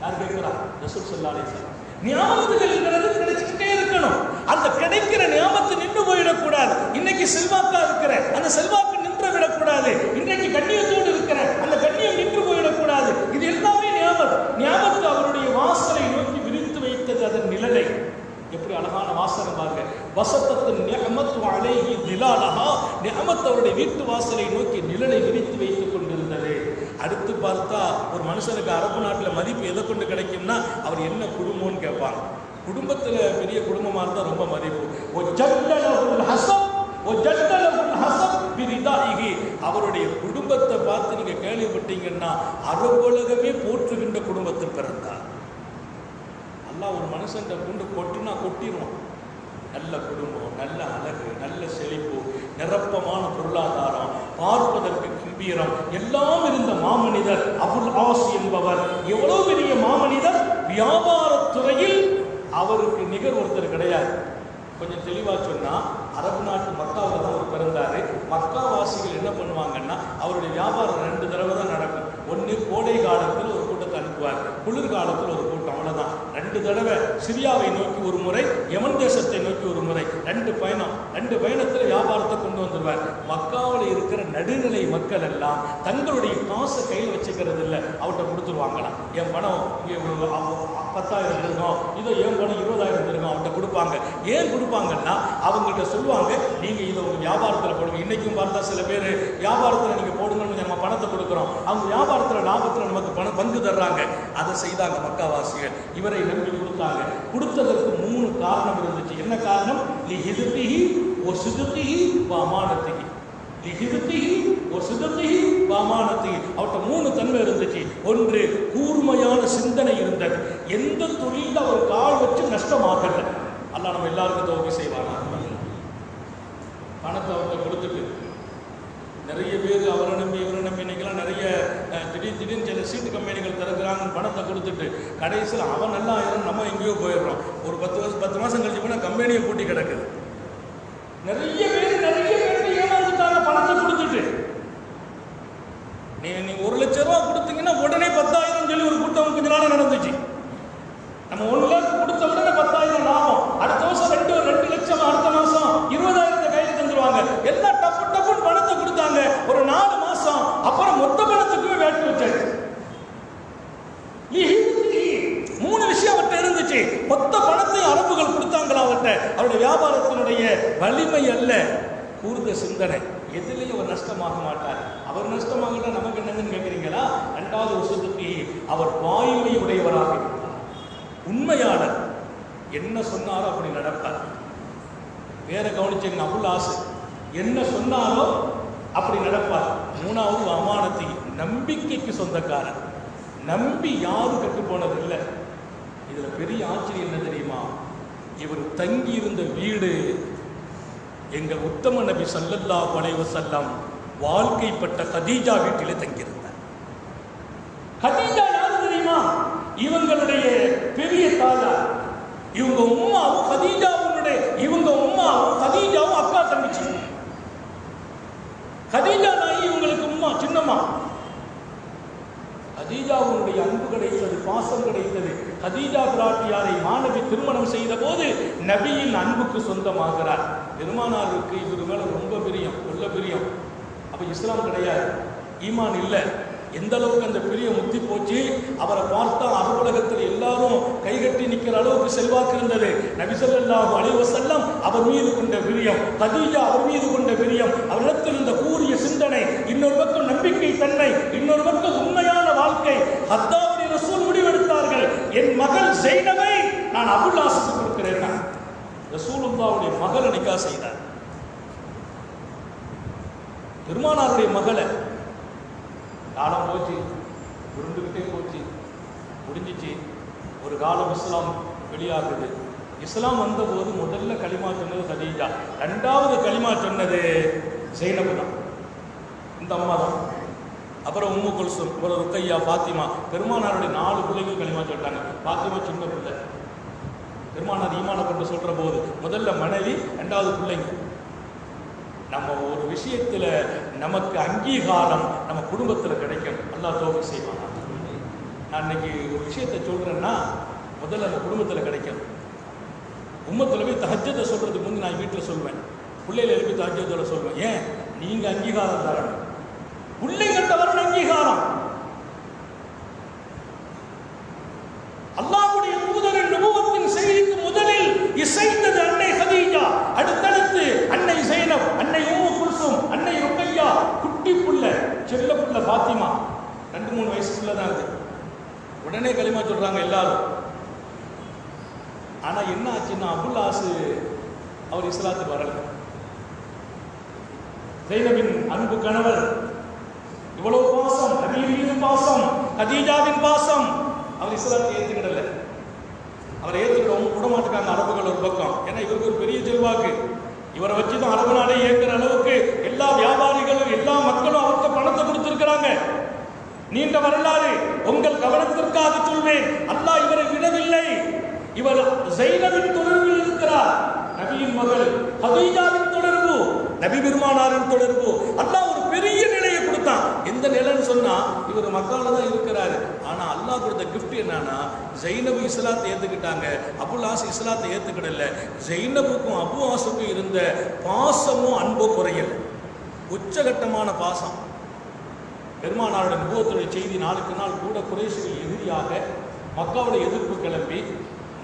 யார் கேட்கிறா? ரசூல் ஸல்லல்லாஹு அலைஹி வஸல்லம். நியாமத்துகள்ங்கிறது கிடைச்சிக்கிட்டே இருக்கணும். அந்த கிடைக்கிற நியாமத்து நின்று போயிடக்கூடாது. இன்னைக்கு செல்வாக்கா இருக்கிற அந்த செல்வாக்கு நின்று விடக்கூடாது. இன்றைக்கு கண்ணியத்தோடு இருக்கிற அந்த கண்ணியம் நின்று போயிடக்கூடாது. இது எல்லாமே நியாமத். நியாமத்து அவருடைய வாசலை நோக்கி விரித்து வைத்தது அதன் நிழலை. எப்படி அழகான வாசனை பாருங்க. வசத்தத்தின் நிஅமத்து அலைஹி திலாலஹா. நிஅமத் அவருடைய வீட்டு வாசலை நோக்கி நிழலை விரித்து வைத்துக் கொண்டிருந்தது. அடுத்து பார்த்தா ஒரு மனுஷனுக்கு அரபு நாட்டில் மதிப்பு எதை கொண்டு கிடைக்கும்னா அவர் என்ன குடும்பம்னு கேட்பாங்க. குடும்பத்தில் பெரிய குடும்பமாக இருந்தால் ரொம்ப மதிப்பு. அவருடைய குடும்பத்தை பார்த்து நீங்க கேள்விப்பட்டீங்கன்னா அரபுலகமே போற்றுகின்ற குடும்பத்தில் பிறந்தார். அல்லாஹ் ஒரு மனுஷன் கொண்டு கொட்டினா கொட்டிடுவான். நல்ல குடும்பம், நல்ல அழகு, நல்ல செழிப்பு, நிரப்பமான பொருளாதாரம், பார்ப்பதற்கு கம்பீரம் எல்லாம் இருந்த மாமனிதர் அபுல் ஆஸ் என்பவர். எவ்வளவு பெரிய மாமனிதர்! வியாபாரத்துறையில் அவருக்கு நிகர் ஒருத்தர் கிடையாது. கொஞ்சம் தெளிவா சொன்னா, அரபு நாட்டு மக்காவில் தான் அவர் பிறந்தாரு. மக்கா வாசிகள் என்ன பண்ணுவாங்கன்னா, அவருடைய வியாபாரம் 2 தடவை தான் நடக்கும். ஒன்று கோடை காலத்தில் ஒரு கூட்டத்தை அனுப்புவார், குளிர்காலத்தில் ஒரு கூட்டம். அவ்வளவுதான். 2 தடவை சிரியாவை நோக்கி ஒரு முறை, யமன் தேசத்தை நோக்கி ஒரு முறை, 2 பயணம். 2 பயணத்தில் வியாபாரத்தை கொண்டு வந்துடுவார். மக்காவில் இருக்கிற நடுநிலை மக்கள் எல்லாம் தங்களுடைய காசை கையில் வச்சுக்கிறது இல்லை, அவர்கிட்ட கொடுத்துருவாங்களாம். என் பணம் 10,000 இருக்கும், இதோ என் பணம் 20,000 இருக்கும், அவர்கிட்ட கொடுப்பாங்க. ஏன் கொடுப்பாங்கன்னா அவங்கள்ட்ட சொல்லுவாங்க, நீங்க இதை உங்க வியாபாரத்தில் போடுங்க. இன்னைக்கும் பார்த்தா சில பேர் வியாபாரத்தில் நீங்க போடுங்கன்னு நம்ம பணத்தை கொடுக்குறோம், அவங்க வியாபாரத்தில் லாபத்தில் நமக்கு பணம் பங்கு தர்றாங்க. அதை செய்தாங்க மக்காவாசிகள். இவரை நம்பி கொடுத்தாங்க. கொடுத்ததற்கு 3 காரணம் இருந்துச்சு. என்ன காரணம்? லிஹிதுஹி வஸிதுஹி வஅமானத்திஹி. லிஹிதுஹி வஸிதுஹி வஅமானத்திஹி. அவட்ட 3 தன்மை இருந்துச்சு. ஒன்று, கூர்மையான சிந்தனை இருந்தது. எந்த தொழில அவர் கால் வச்சு நஷ்டமாகல. அல்லாஹ் நம்ம எல்லாருக்கும் தௌஃபீக் செய்வானா. பணத்தை அவர்கிட்ட கொடுத்துட்டு நிறைய பேர் அவரை நம்பி இவரை நம்பி இன்னைக்கெல்லாம் நிறைய திடீர்னு சில சீட்டு கம்பெனிகள் திறக்கிறாங்க. பணத்தை கொடுத்துட்டு கடைசியில் அவன் நல்லா ஆயிரம், நம்ம எங்கேயோ போயிடுறோம். ஒரு 10 மாதம் கழிச்சு போனால் கம்பெனியை பூட்டி கிடக்குது. நிறைய பேர் ஏமாந்துட்டாங்க பணத்தை கொடுத்துட்டு. நீங்க 1 லட்சம் ரூபா கொடுத்தீங்கன்னா உடனே 10,000 சொல்லி ஒரு கூட்டம் கொஞ்ச நாள் நடந்துச்சு. நம்ம 1 லட்சம் கொடுத்த உடனே 10,000 லாபம். அடுத்த வருஷம் 2 லட்சம், அடுத்த மாசம் 20,000 கையில் தந்துருவாங்க. எல்லாம் டப்புன்னு பணத்தை கொடுத்தாங்க. ஒரு 4 மாசம் அப்புறம் மொத்த பணத்துக்குமே வேட்டு வச்சாச்சு. 3 விஷயம் அவர்கிட்ட இருந்துச்சு. மொத்த பணத்தையும் அரபுகள் கொடுத்தாங்களா அவர்கிட்ட. அவருடைய வியாபாரத்தினுடைய வலிமை அல்ல, கூர்ந்த சிந்தனை. எதிலையும் அவர் நஷ்டமாக மாட்டார். அவர் நஷ்டமாக நமக்கு என்னங்கன்னு கேட்கிறீங்களா? 2வது வருஷத்துக்கு அவர் வாய்மை உடையவராக இருந்தார். உண்மையாளர். என்ன சொன்னாரோ அப்படி நடப்பார். வேற கவனிச்சீங்க, அபுல் ஆஸ் என்ன சொன்னாரோ அப்படி நடப்பார். 3வது அமானத்தி, நம்பிக்கைக்கு சொந்தக்காரர். நம்பி யாரும் கட்டு போனது இல்லை. இதுல பெரிய ஆச்சரியம் என்ன தெரியுமா? இவர் தங்கி இருந்த வீடு எங்கள் உத்தம நபி ஸல்லல்லாஹு அலைஹி வஸல்லம் வாழ்க்கைப்பட்ட கதீஜா வீட்டிலே தங்கியிருந்தார். கதீஜா யாரு தெரியுமா? இவங்களுடைய பெரிய தாயார். இவங்க உம்மாவும் கதீஜாவும் அக்கா தங்கச்சி. கதீஜா நாயகி இவங்களுக்கு உம்மா, சின்னம்மா. கதீஜாவுடைய அன்பு கிடைத்தது, பாசம் கிடைத்தது. கதீஜா பிராட்டியாரை மாணவி திருமணம் செய்த போது நபியின் அன்புக்கு சொந்தமாகிறார். பெருமானாருக்கு இவர் மேல ரொம்ப பிரியம், உள்ள பிரியம். அப்ப இஸ்லாம் கிடையாது, ஈமான் இல்லை. எந்த அளவுக்கு அந்த பிரிய முத்தி போச்சு. அவரை பார்த்தா அலுவலகத்தில் எல்லாரும் கைகட்டி நிற்கிற அளவுக்கு செல்வாக்கு இருந்தது. நபி ஸல்லல்லாஹு அலைஹி வஸல்லம் அவர் மீது கொண்ட பிரியம், கதீஜா அவர் மீது கொண்ட பிரியம், அவரிடத்தில் இந்த கூரிய சிந்தனை, இன்னொரு பக்கம் நம்பிக்கை தன்மை, இன்னொரு பக்கம் உண்மையான வாழ்க்கை. ஹத்தாவுடைய ரசூல் முடிவெடுத்தார்கள், என் மகள் ஸைனபை நான் அபுல் ஆஸுக்கு கொடுக்கிறேன். ரசூலுல்லாஹ்வுடைய மகளை நிக்கா செய்தார். பெருமானாருடைய மகளை. காலம் போச்சு, உருண்டுகிட்டே போச்சு, முடிஞ்சிச்சு. ஒரு காலம் இஸ்லாம் வெளியாகுது. இஸ்லாம் வந்தபோது முதல்ல களிமா சொன்னது கதீஜா, 2வது களிமா சொன்னது ஸைனப் தான், இந்த அம்மா தான். அப்புறம் உம்மு குல்சும், அப்புறம் ருக்கையா, ஃபாத்திமா. பெருமானாருடைய 4 பிள்ளைகள் களிமா சொல்லிட்டாங்க. ஃபாத்திமா சின்ன பிள்ளை. பெருமானார் ஈமானை கொண்டு சொல்ற போது முதல்ல மனைவி, 2வது பிள்ளைங்க. நம்ம ஒரு விஷயத்துல நமக்கு அங்கீகாரம் நம்ம குடும்பத்தில் கிடைக்கும். அல்லாஹ் தௌஃபீக் செய்வான். நான் இன்னைக்கு ஒரு விஷயத்தை சொல்றேன்னா முதல்ல நம்ம குடும்பத்தில் கிடைக்கும். உம்மத்தில் போய் தஹஜ்ஜத்தை சொல்றதுக்கு முந்தி நான் வீட்டில் சொல்வேன், பிள்ளைகளை எழுப்பி தஹஜ்ஜத்தோட சொல்வேன். ஏன்? நீங்க அங்கீகாரம் தரணும், பிள்ளைங்கிட்ட வரணும் அங்கீகாரம். அல்லாஹ்வுடைய தூதரின் நுபுவத்தின் செய்திக்கு முதலில் இசைந்தது அன்னை கதீஜா, அடுத்தடுத்து அன்னை ஸைனப், அன்னை உம்மு குல்சும், அன்னை ருக்கையா, குட்டி புள்ள செல்ல புள்ள ஃபாத்திமா, 2-3 வயசு புள்ள தான் அது. உடனே களிமா சொல்றாங்க எல்லாரும். ஆனா என்ன ஆச்சுன்னா அபுல் ஆஸ் அவர் இஸ்லாத்துக்கு வரல. ஸைனபின் அன்பு கணவர், இவ்வளவு பாசம், நபியின் பாசம், கதீஜாவின் பாசம், அவர் இஸ்லாத்தை ஏற்றுக்கிடல. அவரை ஏற்றுக்கிடவும் விட மாட்டாங்க அரபுகள் ஒரு பக்கம். ஏன்னா இவருக்கு ஒரு பெரிய செல்வாக்கு. இவரை வச்சுதான் அரபு நாடே இயங்குற அளவுக்கு எல்லா வியாபாரிகளும் எல்லா மக்களும் அவருக்கு பணத்தை கொடுத்திருக்கிறாங்க. நீண்ட வரலாறு. உங்கள் கவனத்திற்காக சொல்வேன், அல்லாஹ் இவரை விடவில்லை. இவர் ஸைனபின் தொடர்பில் இருக்கிறார். நபியின் மகள் கதீஜாவின் தொடர்பு, நபி பெருமானாரின் தொடர்பு. அல்லாஹ் ஒரு பெரிய நிலையை கொடுத்தான். எந்த நிலைன்னு சொன்னா இவர் மக்கால தான் இருக்கிறாரு. ஆனா அல்லாஹ் கொடுத்த கிஃப்ட் என்னன்னா, ஜைனபு இஸ்லாத்தை ஏத்துக்கிட்டாங்க, அபுல் ஆஸ் இஸ்லாத்தை ஏத்துக்கிடல. ஜைனபுக்கும் அபு ஆசுக்கும் இருந்த பாசமும் அன்போ குறையல, உச்சகட்டமான பாசம். பெருமானாருடைய நுபுவத்துடைய செய்தி நாளுக்கு நாள் கூட குறைஷிகள் எதிரியாக மக்காவுடைய எதிர்ப்பு கிளம்பி,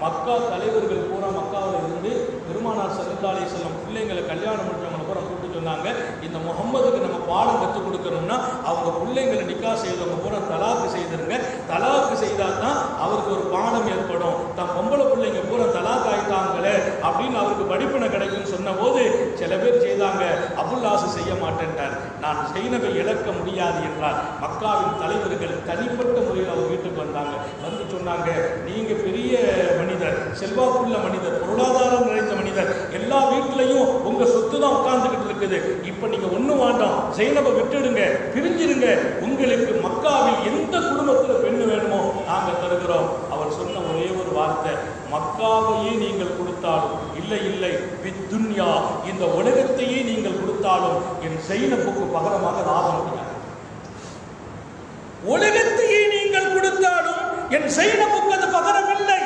மக்கா தலைவர்கள் பூரா மக்காவில் இருந்து பெருமானார் ஸல்லல்லாஹு அலைஹி வஸல்லம் பிள்ளைங்களை கல்யாணம் முடிச்சவங்களை பூரா கூப்பிட்டு சொன்னாங்க, இந்த முகம்மதுக்கு நம்ம பாடம் கற்றுக் கொடுக்கணும்னா அவங்க பிள்ளைங்களை நிக்கா செய்தவங்க பூரா தலாக்கு செய்திருங்க. தலாக்கு செய்தால் தான் அவருக்கு ஒரு பாடம் ஏற்படும். தான் பொம்பளை பிள்ளைங்க பூரா தலாக்கு ஆயிட்டாங்களே அப்படின்னு அவருக்கு படிப்பினை கிடைக்கும்னு சொன்ன போது சில பேர் செய்தாங்க. அபுல் ஆஸ் செய்ய மாட்டேன்றார். நான் ஜைனபை இழக்க முடியாது என்றார். மக்காவின் தலைவர்கள் தனிப்பட்ட முறையில் அவர் வீட்டுக்கு வந்தாங்க. வந்து சொன்னாங்க, நீங்க பெரிய மனிதர், செல்வாக்குள்ள மனிதர், பொருளாதாரம் நிறைந்த மனிதர், எல்லா வீட்டிலையும் உங்க சொத்து தான் உட்கார்ந்துகிட்டு இருக்குது. இப்ப நீங்க ஒண்ணும் வேண்டாம், ஜைனபை விட்டுடுங்க, பிரிஞ்சிருங்க. உங்களுக்கு மக்காவில் எந்த குடும்பத்துல பெண்ணு வேணுமோ நாங்க தருகிறோம். அவர் சொன்ன ஒரே ஒரு வார்த்தை, மக்காவையே நீங்கள் கொடுத்தாலும், இல்லை இல்லை வித்துன்யா, இந்த உலகத்தையே நீங்கள் கொடுத்தாலும் என் ஜைனபுக்கு பகரமாக லாபம் முடியாது. உலகத்தையே நீங்கள் கொடுத்தாலும் என் ஜைனபுக்கு அது பகரமில்லை.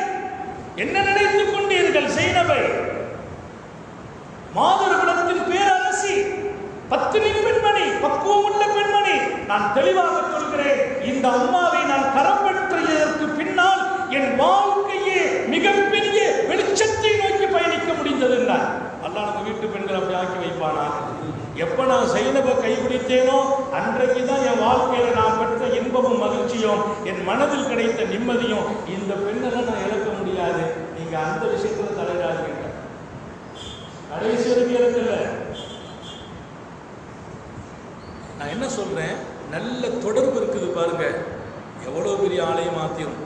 என்ன நினைத்துக் கொண்டீர்கள்? ஜைனபை மாதர்குலத்தின் பேரரசி, பத்தினி பெண்மணி, பக்குவம் உள்ள பெண்மணி. நான் தெளிவாக சொல்கிறேன், இந்த அம்மாவை நான் கரம் பெற்றதற்கு பின்னால் என் வாழ்க்கையே மிகப்பெரிய வெளிச்சத்தை நோக்கி பயணிக்க முடிந்தது என்றார். அல்லாஹ் நம்ம வீட்டு பெண்கள் அப்படி ஆக்கி வைப்பானா? எப்ப நான் ஜைனபை கைப்பிடித்தேனோ அன்றைக்கு தான் என் வாழ்க்கையில நான் பெற்ற இன்பமும் மகிழ்ச்சியும், என் மனதில் கிடைத்த நிம்மதியும். இந்த பெண்ணெல்லாம் நான் இழக்க முடியாது. நீங்க அந்த விஷயத்துல தலையிடாதீங்க. கடைசி வரைக்கும் இருக்குல்ல. நான் என்ன சொல்றேன், நல்ல தொடர்பு இருக்குது பாருங்க. எவ்வளவு பெரிய ஆலயம் மாத்திரும்.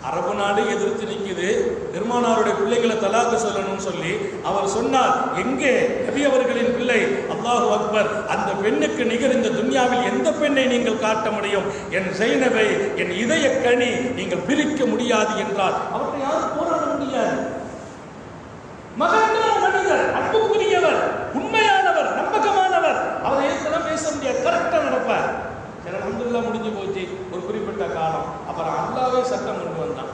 அரபு நாடு எதிர்த்து நிற்குது, பெருமானாருடைய பிள்ளைகளை தலாக்கு சொல்லணும்னு சொல்லி அவர் சொன்னார். எங்கே நபி அவர்களின் பிள்ளை? அல்லாஹு அக்பர். அந்த பெண்ணுக்கு நிகர் இந்த துன்யாவில் எந்த பெண்ணை நீங்கள் காட்ட முடியும்? என் ஜைனபை, என் இதய கனி, நீங்கள் பிரிக்க முடியாது என்றார். அவற்றை யாரும் போராட முடியாது. மகத்தான மனிதர், அன்புக்குரியவர், உண்மையானவர், நம்பகமானவர். அவரை ஏற்கனவே பேச முடியாது, கரெக்டா நடப்பார். அல்ஹம்துலில்லாஹ் முடிஞ்சு போச்சு ஒரு குறிப்பிட்ட காலம். அப்புறம் அல்லாஹ்வே சட்டம் கொண்டு வந்தான்.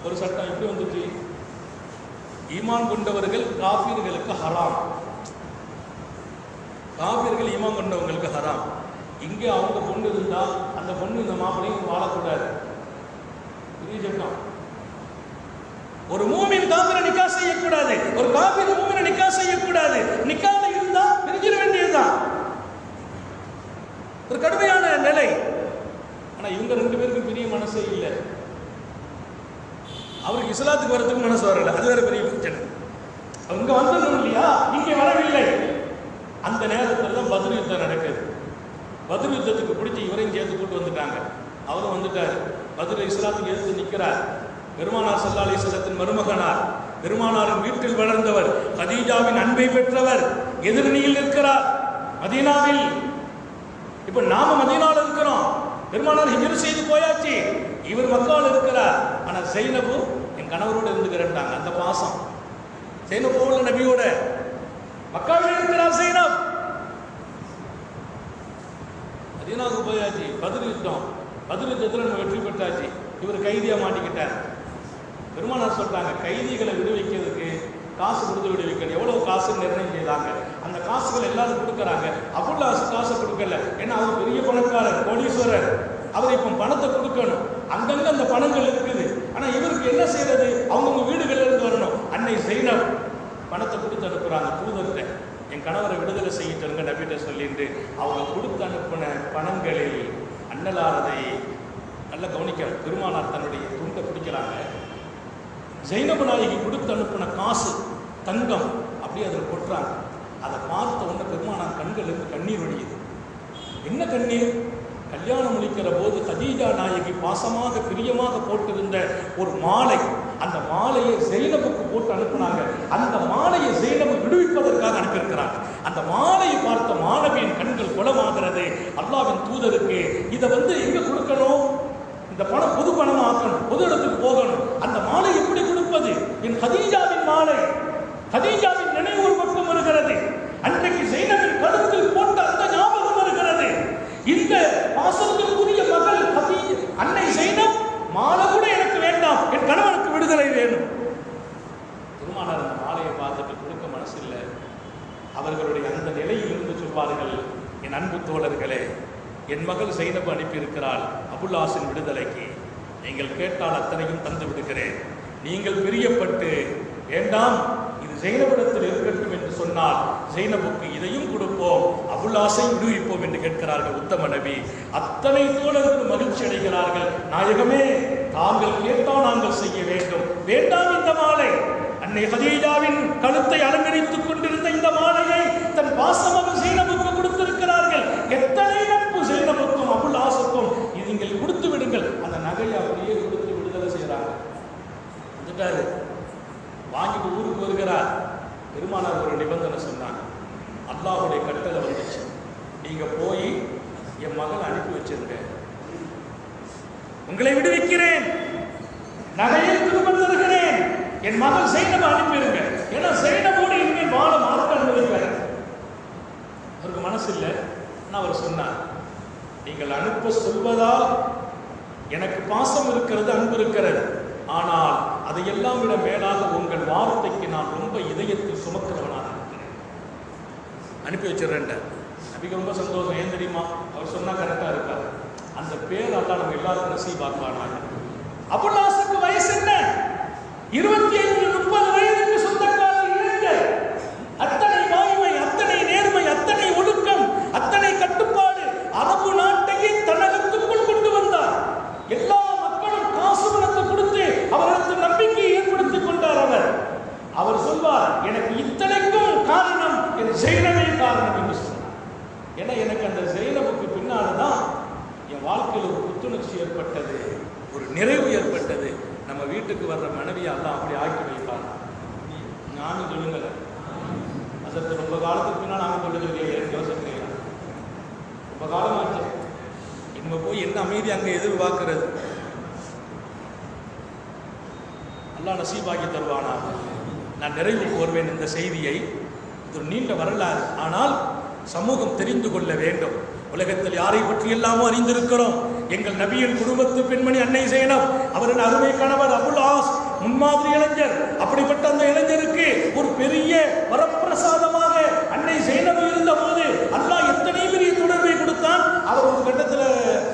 ஒரு சட்டம் எப்படி வந்துச்சு? ஈமான் கொண்டவர்கள் காஃபிர்களுக்கு ஹராம், காஃபிர்கள் ஈமான் கொண்டவங்களுக்கு ஹராம். இங்கே அவங்க பொண்ணு இருந்தா அந்த பொண்ணு இந்த மாப்பிளையும் வாழக்கூடாது. பெரிய சட்டம். ஒரு மூமின் காஃபிரை நிக்கா செய்யக்கூடாது, ஒரு காஃபிர் மூமினை நிக்கா செய்யக்கூடாது. நிக்கால இருந்தா பிரிஞ்சிட வேண்டியதுதான். ஒரு கடுமையான நிலை. ஆனா இவங்க ரெண்டு பேருக்கும் பெரிய மனசே இல்லை. அவருக்கு இஸ்லாத்துக்கு வரதுக்கு மனசு வரல, அது வேற பெரிய பிரச்சனை. அவங்க வந்ததும் இல்லையா, இங்கே வரவில்லை. அந்த நேரத்தில் தான் பத்ர் யுத்தம் நடக்குது. பத்ர் யுத்தத்துக்கு பிடிச்சி இவரையும் சேர்த்து கூட்டு வந்துட்டாங்க. அவரும் வந்துட்டாரு. பத்ர் இஸ்லாத்துக்கு எதிர்த்து நிற்கிறார். பெருமானார் ஸல்லல்லாஹு அலைஹி வஸல்லத்தின் மருமகனார், பெருமானாரின் வீட்டில் வளர்ந்தவர், கதீஜாவின் அன்பை பெற்றவர், எதிரணியில் இருக்கிறார் மதீனாவில். இப்ப நாம மதீனாவில் இருக்கிறோம், பெருமானார் ஹிஜ்ரத் செய்து போயாச்சு, இவர் மக்காவில் இருக்கிறார். ஆனா ஜைனபு என் கணவரோடு இருந்துக்கிறேன்டாங்க. அந்த பாசம் ஜைனபு உள்ள நபியோட மக்காவில் இருக்கிறார். ஜைனப் மதீனாவுக்கு போயாச்சு. பத்ர் யுத்தம், பத்ர் யுத்தத்தில் நம்ம வெற்றி பெற்றாச்சு. இவர் கைதியா மாட்டிக்கிட்டார். பெருமானார் சொல்றாங்க, கைதிகளை விடுவிக்கிறதுக்கு காசு கொடுத்து விடுவிக்கணும். எவ்வளவு காசு நிர்ணயம் செய்தாங்க. அந்த காசுகள் எல்லாரும் கொடுக்குறாங்க. அபுல் ஆஸ் காசை கொடுக்கல, ஏன்னா அவர் பெரிய பணக்காரர், கோடீஸ்வரர். அவர் இப்போ பணத்தை கொடுக்கணும். அங்கங்க அந்த பணங்கள் இருக்குது. ஆனா இவருக்கு என்ன செய்யறது? அவங்கவுங்க வீடுகள்ல இருந்து வரணும். அன்னை ஜைனப் பணத்தை கொடுத்து அனுப்புறாங்க தூதர்கிட்ட. என் கணவரை விடுதலை செய்யிட்டுருங்க நபிட்ட சொல்லிட்டு. அவங்க கொடுத்து அனுப்பின பணங்களில் அன்னலாரதை நல்லா கவனிக்க. பெருமானார் தன்னுடைய துண்டை பிடிக்கிறாங்க. ஜைனபு நாயகி கொடுத்து அனுப்பின காசு, தங்கம் அப்படியே அதில் கொட்டுறாங்க. அதை பார்த்த உடனே பெருமானார் கண்களிலிருந்து கண்ணீர் வடியுது. என்ன கண்ணீர்? கல்யாணம் முடிக்கிற போது கதீஜா நாயகி பாசமாக பிரியமாக போட்டிருந்த ஒரு மாலை, அந்த மாலையை ஜைனபுக்கு போட்டு அனுப்பினாங்க. அந்த மாலையை ஜைனபு விடுவிப்பதற்காக அனுப்பியிருக்கிறாங்க. அந்த மாலையை பார்த்த மாணவியின் கண்கள் குளமாகிறது. அல்லாஹ்வின் தூதருக்கு இதை எங்க கொடுக்கணும்? இந்த பணம் பொது பணம் ஆக்கணும், பொது இடத்துக்கு போகணும். அந்த மாலை எப்படி கொடுப்பது? என் கதீஜாவின் மாலை, கதீஜாவின் நினைவு ஒரு பக்கம் வருகிறது. அன்றைக்கு ஜைனபின் கழுத்தில் போட்ட அந்த ஞாபகம் வருகிறது. இந்த என் அன்பு தோழர்களே, என் மகள் சைனப் அனுப்பியிருக்கிறாள் அபுல்லாஸின் விடுதலைக்கு. நீங்கள் கேட்டால் அத்தனையும் தந்து விடுகிறேன். நீங்கள் பிரியப்பட்டு வேண்டாம் இது ஜைனபிடத்தில் இருக்கட்டும் என்று சொன்னால் ஜைனபுக்கு இதையும் கொடுப்போம், அபுல்லாஸை விடுவிப்போம் என்று கேட்கிறார்கள் உத்தம நபி. அத்தனை தோழர்கள் மகிழ்ச்சி அடைகிறார்கள். நாயகமே, தாங்கள் கேட்டால் நாங்கள் செய்ய வேண்டும். வேண்டாம் இந்த மாலை, அன்னை ஹதீஜாவின் கழுத்தை அலங்கரித்துக் கொண்டிருந்த இந்த மாலையை தன் பாசமகள் ஜைனபுக்கு கொடுத்திருக்கிறார்கள். எத்தனை நட்பு ஜைனபுக்கும் அபுல்லாஸுக்கும், இது நீங்கள் கொடுத்து விடுங்கள். அந்த நகையை அப்படியே கொடுத்து விடுதலை செய்கிறாங்க. வந்துட்டாரு, வாங்கிட்டு ஊருக்கு வருகிறார். பெருமானார் ஒரு நிபந்தனை சொன்னாங்க. அல்லாஹுடைய கட்டளை வந்துச்சு, நீங்க போய் என் மகளை அனுப்பி வச்சிருங்க, உங்களை விடுவிக்கிறேன், நகையை திரும்ப தருகிறேன், என் மகள் சைனபை அனுப்பிடுங்க. ஏன்னா சைனபோடு இனிமேல் வாழ மார்க்க அனுமதிப்பார். அவருக்கு மனசு இல்லை. ஆனால் அவர் சொன்னார், நீங்கள் அனுப்ப சொல்வதால் எனக்கு பாசம் இருக்கிறது, அன்பு இருக்கிறது. ஆனால் அதையெல்லாம் விட மேலாக உங்கள் வார்த்தைக்கு நான் ரொம்ப இதயத்தில் சுமக்கிறவனாக இருக்கிறேன். அனுப்பி வச்சிடறேன். நபிக்கு ரொம்ப சந்தோஷம். ஏன் தெரியுமா? அவர் சொன்னா கரெக்டா இருக்காரு. அந்த பேர் அல்லாஹ் நம்ம எல்லாருக்கும் நசீபாக்குவானாக. அபுல்லாஸுக்கு வயசு என்ன? 25-30 வயதுக்கு சொந்தக்கார இளைஞர். அத்தனை வாய்மை, அத்தனை நேர்மை, அத்தனை ஒழுக்கம், அத்தனை கட்டுப்பாடு. அரபு நாட்டையே தன்னகத்துக்குள் கொண்டு வந்தார். எல்லா மக்களும் காசு பணத்தை கொடுத்து அவர்களுக்கு நம்பிக்கையை ஏற்படுத்திக் கொண்டார். அவர் சொல்வார், எனக்கு இத்தனைக்கும் காரணம் என் ஜைனபே காரணம் என்று சொன்னார். ஏன்னா எனக்கு அந்த ஜைனபுக்கு பின்னால்தான் என் வாழ்க்கையில் ஒரு புத்துணர்ச்சி ஏற்பட்டது, ஒரு நிறைவு ஏற்பட்டது. நம்ம வீட்டுக்கு வர்ற மனைவியெல்லாம் அப்படி ஆக்கி வைப்பார். நானும் சொல்லுங்கள், அதற்கு ரொம்ப காலத்துக்கு பின்னால் நாங்கள் சொல்லுகிறீங்க, யோசிக்கிறீங்களா? ரொம்ப காலமாச்சு. நம்ம போய் என்ன அமைதி அங்கே எதிர்பார்க்கிறது? அல்லாஹ் நசீபாக்கி தருவானா? நான் நிறைவுக்கு வருவேன். இந்த செய்தியை, இது ஒரு நீண்ட வரலாறு, ஆனால் சமூகம் தெரிந்து கொள்ள வேண்டும். உலகத்தில் யாரை பற்றி எல்லாமோ அறிந்திருக்கிறோம். எங்கள் நபியின் குடும்பத்து பெண்மணி அன்னை ஜைனப், அவரின் அருமை கணவர் அபுல்லாஸ், முன்மாதிரி இளைஞர். அப்படிப்பட்ட அந்த இளைஞருக்கு ஒரு பெரிய வரப்பிரசாதமாக அன்னை ஜைனப் இருந்த போது அல்லாஹ் எத்தனை பெரிய தொடர்பை கொடுத்தான். அவர் ஒரு கட்டத்தில்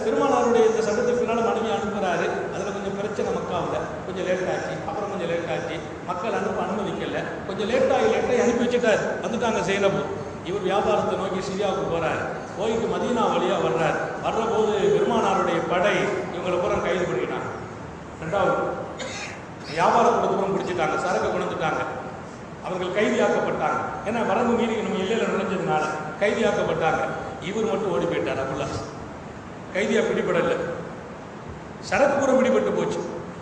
பெருமானாருடைய இந்த சட்டத்துக்கு பின்னால் மனைவி அனுப்புகிறாரு. அதில் கொஞ்சம் பிரச்சனை மக்காவில், கொஞ்சம் லேட் ஆச்சு. அப்புறம் கொஞ்சம் லேட் ஆச்சு, மக்கள் அனுமதிக்கல. கொஞ்சம் லேட்டாகி அனுப்பி வச்சுட்டார். வந்துட்டாங்க ஜைனப். இவர் வியாபாரத்தை நோக்கி சிரியாவுக்கு போறார். போயிட்டு மதீனா வழியா வர்றார். வர்ற போது பெருமானாருடைய படை இவங்களை பூரா கைது பண்ணிட்டாங்க. ரெண்டாவது வியாபாரத்தோட தூரம் பிடிச்சிட்டாங்க, சரக்கு கொண்டுட்டாங்க. அவர்கள் கைதியாக்கப்பட்டாங்க. ஏன்னா வரம்பு மீறி நம்ம எல்லையில நுழைஞ்சதுனால கைதியாக்கப்பட்டாங்க. இவர் மட்டும் ஓடி போயிட்டார். அபுல்லாஸ் கைதியா பிடிபடல, சரக்கு பூரா பிடிபட்டு போச்சு.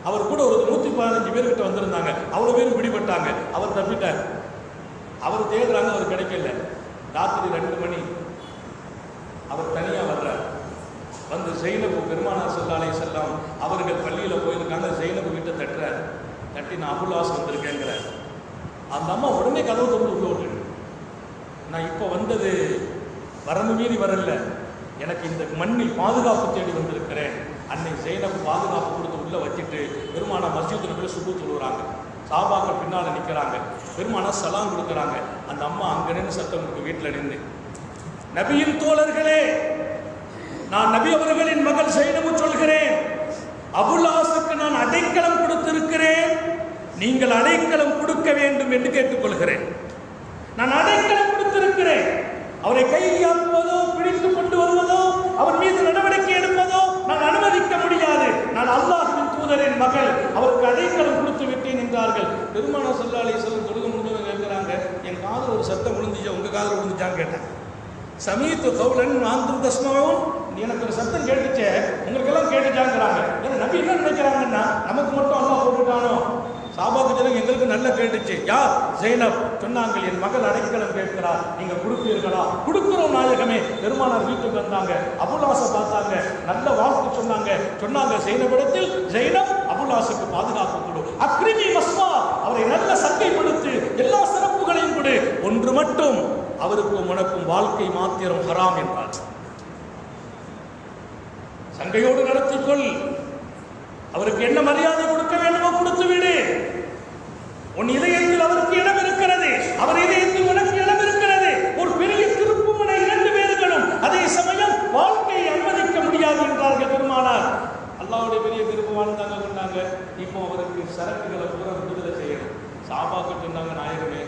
அவர் கூட ஒரு 115 பேர்கிட்ட வந்திருந்தாங்க. அவ்வளவு பேரும் பிடிபட்டாங்க. அவர் தப்பிட்டார். அவர் தேடுறாங்க, அவர் கிடைக்கல. ராத்திரி 2 மணி அவர் தனியா வர்றார். வந்து ஜைனபு, பெருமானார் ஸல்லல்லாஹு அலைஹி வஸல்லம் அவர்கள் பள்ளியில போயிருக்காங்க. ஜைனபு வீட்டை தட்டுறார். தட்டி நான் அபுல்லாஸ் வந்திருக்கேங்கிறார். அந்த அம்மா உடனே கதவு திறந்து உள்ள விட்டு, நான் இப்போ வந்தது வரம்பு மீறி வரல, எனக்கு இந்த மண்ணில் பாதுகாப்பு தேடி வந்திருக்கிறேன். அன்னை ஜைனப் பாதுகாப்பு கொடுத்து உள்ள வச்சுட்டு பெருமானார் மஸ்ஜித் நபியில சுபூத் தொழுகிறாங்க. சாபாக்கள் பின்னால் நிற்கிறாங்க. பெருமானார் சலாம் கொடுக்குறாங்க. அந்த அம்மா அங்கே நின்று சத்தம் கொடுக்க வீட்டில் நின்று, நபியின் தோழர்களே, நான் நபி அவர்களின் மகள் ஜைனபு சொல்கிறேன், அபுல்லாஸுக்கு நான் அடைக்கலம் கொடுத்திருக்கிறேன், நீங்கள் அடைக்கலம் கொடுக்க வேண்டும் என்று கேட்டுக்கொள்கிறேன். நான் அடைக்கலம் கொடுத்திருக்கிறேன். அவரை கைதியாக்குவதோ, பிடித்துக் கொண்டு வருவதோ, அவர் மீது நடவடிக்கை எடுப்பதோ நான் அனுமதிக்க முடியாது. நான் அல்லாஹ்வின் தூதரின் மகள், அவருக்கு அடைக்கலம் கொடுத்து விட்டேன் என்றார்கள். பெருமானார் ஸல்லல்லாஹு அலைஹி வஸல்லம் தொழுக முடிஞ்சவங்க கேட்கிறாங்க, என் காதில் ஒரு சத்தம் விழுந்துச்சா, உங்க காதில் விழுந்துச்சான்னு கேட்டேன். சமீத்து கவுலன் ஆந்திரம் தஸ்மாவும், எனக்கு ஒரு சத்தம் கேட்டுச்சே, உங்களுக்கெல்லாம் கேட்டுச்சாங்கிறாங்க. ஏன்னா நபி என்ன நினைக்கிறாங்கன்னா, நமக்கு மட்டும் அல்லாஹ் போட்டுட்டானோ? சாபாக்கு ஜனங்க எங்களுக்கு நல்லா கேட்டுச்சு. யார்? ஜைனப். சொன்னாங்க, என் மகள் அடைக்கலம் கேட்கிறார், நீங்க கொடுப்பீர்களா? கொடுக்கிறோம் நாயகமே. பெருமானார் வீட்டுக்கு வந்தாங்க. அபுல்லாஸை பார்த்தாங்க, நல்ல வாழ்த்து சொன்னாங்க. ஜைனபிடத்தில் ஜைனப் அபுல்லாஸுக்கு பாதுகாப்பு கொடு, அக்ரிமி மஸ்வா, அவரை நல்ல சங்கைப்படுத்து, எல்லா சிறப்புகளையும் கொடு. ஒன்று மட்டும், அவருக்கும் உனக்கும் வாழ்க்கை மாத்திரம் ஹராம் என்றார். சங்கையோடு நடத்திக்கொள், அவருக்கு என்ன மரியாதை கொடுக்க வேண்டுமோ கொடுத்து விடு. உன் இதயத்தில் அவருக்கு இடம் இருக்கிறது, அவர் இதயத்தில் உனக்கு இடம் இருக்கிறது. ஒரு பெரிய திருப்புமுனை, 2 பேர்களும் சமயம் வாழ்க்கையை அனுமதிக்க முடியாது என்றார்கள் பெருமானார். அல்லாஹ்வுடைய பெரிய விருப்பம் தாங்க சொன்னாங்க. இப்போ அவருக்கு சரக்குகளை பூரா விடுதலை செய்யணும். சாபாக்கள் சொன்னாங்க, நாயகமே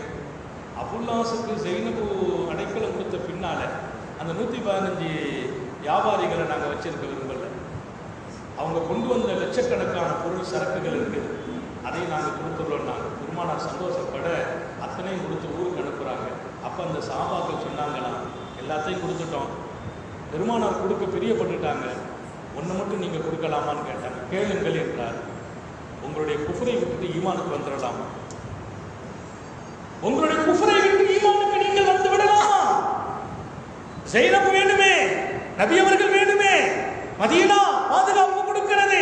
அபுல்லாஸுக்கு ஜெய்னபு அடைக்கலம் கொடுத்த பின்னால அந்த 115 வியாபாரிகளை நாங்கள் வச்சிருக்க விரும்பல. அவங்க கொண்டு வந்த லட்சக்கணக்கான பொருள் சரக்குகள் இருக்குது, அதை நாங்கள் கொடுத்துடுறோம். நாங்கள் பெருமானார் சந்தோஷப்பட அத்தனையும் கொடுத்து ஊருக்கு அனுப்புகிறாங்க. அப்போ அந்த சாபாக்கள் சொன்னாங்களாம், எல்லாத்தையும் கொடுத்துட்டோம், பெருமானார் கொடுக்க பிரியப்பட்டுட்டாங்க, ஒன்று மட்டும் நீங்கள் கொடுக்கலாமான்னு கேட்டாங்க. கேளுங்கள் என்றார். உங்களுடைய குஃப்ரை விட்டு ஈமானுக்கு வந்துடலாமா? உங்களுடைய குஃப்ரை விட்டு ஈமானுக்கு நீங்கள் வந்து விடலாமா? ஜைனப் வேண்டுமே, நபி அவர்கள் வேண்டுமே, மதீனா பாதுகாப்பு கொடுக்கிறது,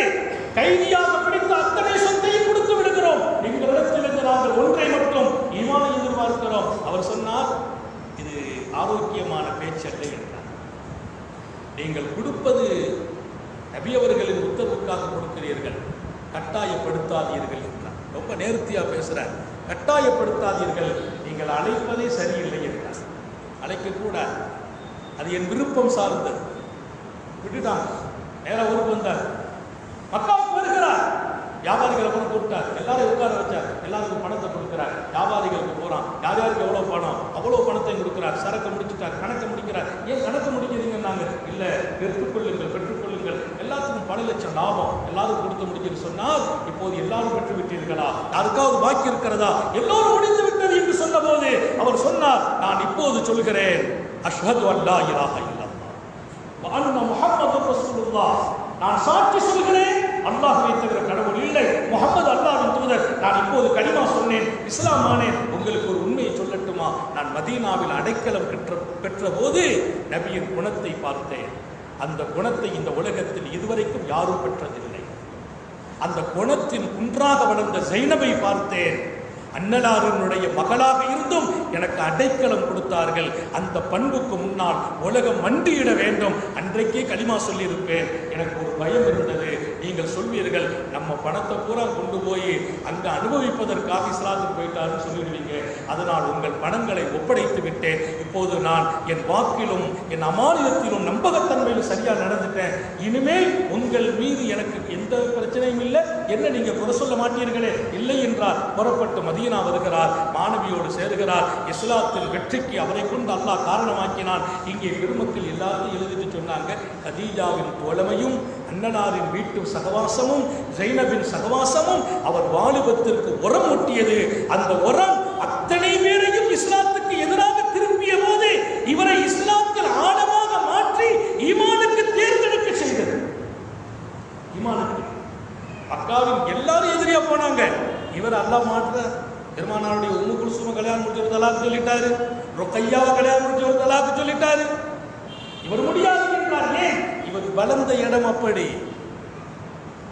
கைதியாக பிடித்த அத்தனை சொத்தையும் கொடுத்து விடுகிறோம், எங்களிடத்திலிருந்து நாங்கள் ஒன்றை மட்டும் ஈமானை எதிர்பார்க்கிறோம். அவர் சொன்னார், இது ஆரோக்கியமான பேச்சல்ல என்றார். நீங்கள் கொடுப்பது நபி அவர்களின் உத்தரவுக்காக கொடுக்கிறீர்கள், கட்டாயப்படுத்தாதீர்கள் என்றார். ரொம்ப நேர்த்தியா பேசுறார். கட்டாயப்படுத்தாதீர்கள், நீங்கள் அழைப்பதே சரியில்லை என்றார். அழைக்கக்கூடாது, அது என் விருப்பம் சார்ந்தது. விட்டுட்டாங்க, நேரம் ஊருக்கு வந்தார். மக்காவுக்கு வருகிறார், வியாபாரிகளை கூட கூப்பிட்டார், எல்லாரும் உட்கார வச்சார், எல்லாருக்கும் பணத்தை கொடுக்கிறார். வியாபாரிகளுக்கு போறான், யார் யாருக்கு எவ்வளோ பணம், அவ்வளோ பணத்தை கொடுக்கிறார். சரக்கு முடிச்சுட்டார், கணக்கு முடிக்கிறார். ஏன் கணக்கு முடிக்கிறீங்கன்னாங்க, இல்லை பெற்றுக்கொள்ளுங்கள் பெற்றுக்கொள்ளுங்கள், எல்லாத்துக்கும் பல லட்சம் லாபம், எல்லாரும் கொடுத்து முடிக்கிறது சொன்னால், இப்போது எல்லாரும் பெற்று விட்டீர்களா, யாருக்காவது பாக்கி இருக்கிறதா, எல்லோரும் முடிந்து விட்டது என்று சொன்ன போது அவர் சொன்னார், நான் இப்போது சொல்கிறேன், அஷ்ஹது அல்லா இலாஹ இல்லல்லாஹ் வ அன்ன முஹம்மதுர் ரசூலுல்லாஹ், நான் சாட்சி சொல்கிறேன், அல்லாஹ்வை தவிர கடவுள் இல்லை, முஹம்மது அல்லாஹ்வின் தூதர். நான் இப்போது கலிமா சொன்னேன், இஸ்லாம் ஆனேன். உங்களுக்கு ஒரு உண்மையை சொல்லட்டுமா? நான் மதீனாவில் அடைக்கலம் பெற்ற போது நபியின் குணத்தை பார்த்தேன். அந்த குணத்தை இந்த உலகத்தில் இதுவரைக்கும் யாரும் பெற்றதில்லை. அந்த குணத்தின் குன்றாக வளர்ந்த ஜைனபை பார்த்தேன். அன்னலாரினுடைய மகளாக இருந்தும் எனக்கு அடைக்கலம் கொடுத்தார்கள். அந்த பண்புக்கு முன்னால் உலகம் மண்டியிட வேண்டும். அன்றைக்கே கலிமா சொல்லியிருப்பேன். எனக்கு ஒரு பயம் இருந்தது, நீங்கள் சொல்வீர்கள் நம்ம பணத்தை பூரா கொண்டு போய் அங்கு அனுபவிப்பதற்காக இஸ்லாத்துக்கு போயிட்டாருன்னு சொல்லிடுவீங்க. அதனால் உங்கள் பணங்களை ஒப்படைத்து விட்டேன். இப்போது நான் என் வாக்கிலும் என் அமானியத்திலும் நம்பகத்தன்மையிலும் சரியா நடந்துட்டேன். இனிமேல் உங்கள் மீது எனக்கு எந்த பிரச்சனையும் இல்லை, என்ன நீங்க குறை சொல்ல மாட்டீர்களே? இல்லை என்றார். புறப்பட்டு மதீனா வருகிறார், மாணவியோடு சேருகிறார். இஸ்லாத்தில் வெற்றிக்கு அவரை கொண்டு அல்லாஹ் காரணமாக்கினான். இங்கே பெருமக்கள் எல்லாத்தையும் எழுதிட்டு சொன்னாங்க, கதீஜாவின் தோழமையும் அன்னலாரின் வீட்டு சகவாசமும் ஜைனபின் சகவாசமும் அவர் வாலிபத்திற்கு உரம் ஊட்டியது. அந்த உரம் அத்தனை பேரையும் இஸ்லாத்துக்கு எதிராக திருப்பிய போது இவரை இஸ்லாத்தில் ஆழமாக மாற்றி ஈமானுக்கு தேர்ந்தெடுக்க செய்தது. ஈமானுக்கு அக்காவின் எல்லாரும் எதிரியா போனாங்க, இவர் அல்லாஹ் மாற்ற. பெருமானாருடைய உம்மு குல்சும கல்யாணம் முடிச்சு தலாக்கு சொல்லிட்டாரு, ருக்கையாவை கல்யாணம் முடிச்சு தலாக்கு சொல்லிட்டாரு. இவர் முடியாது என்றார். ஏன்? இவர் வளர்ந்த இடம் அப்படி.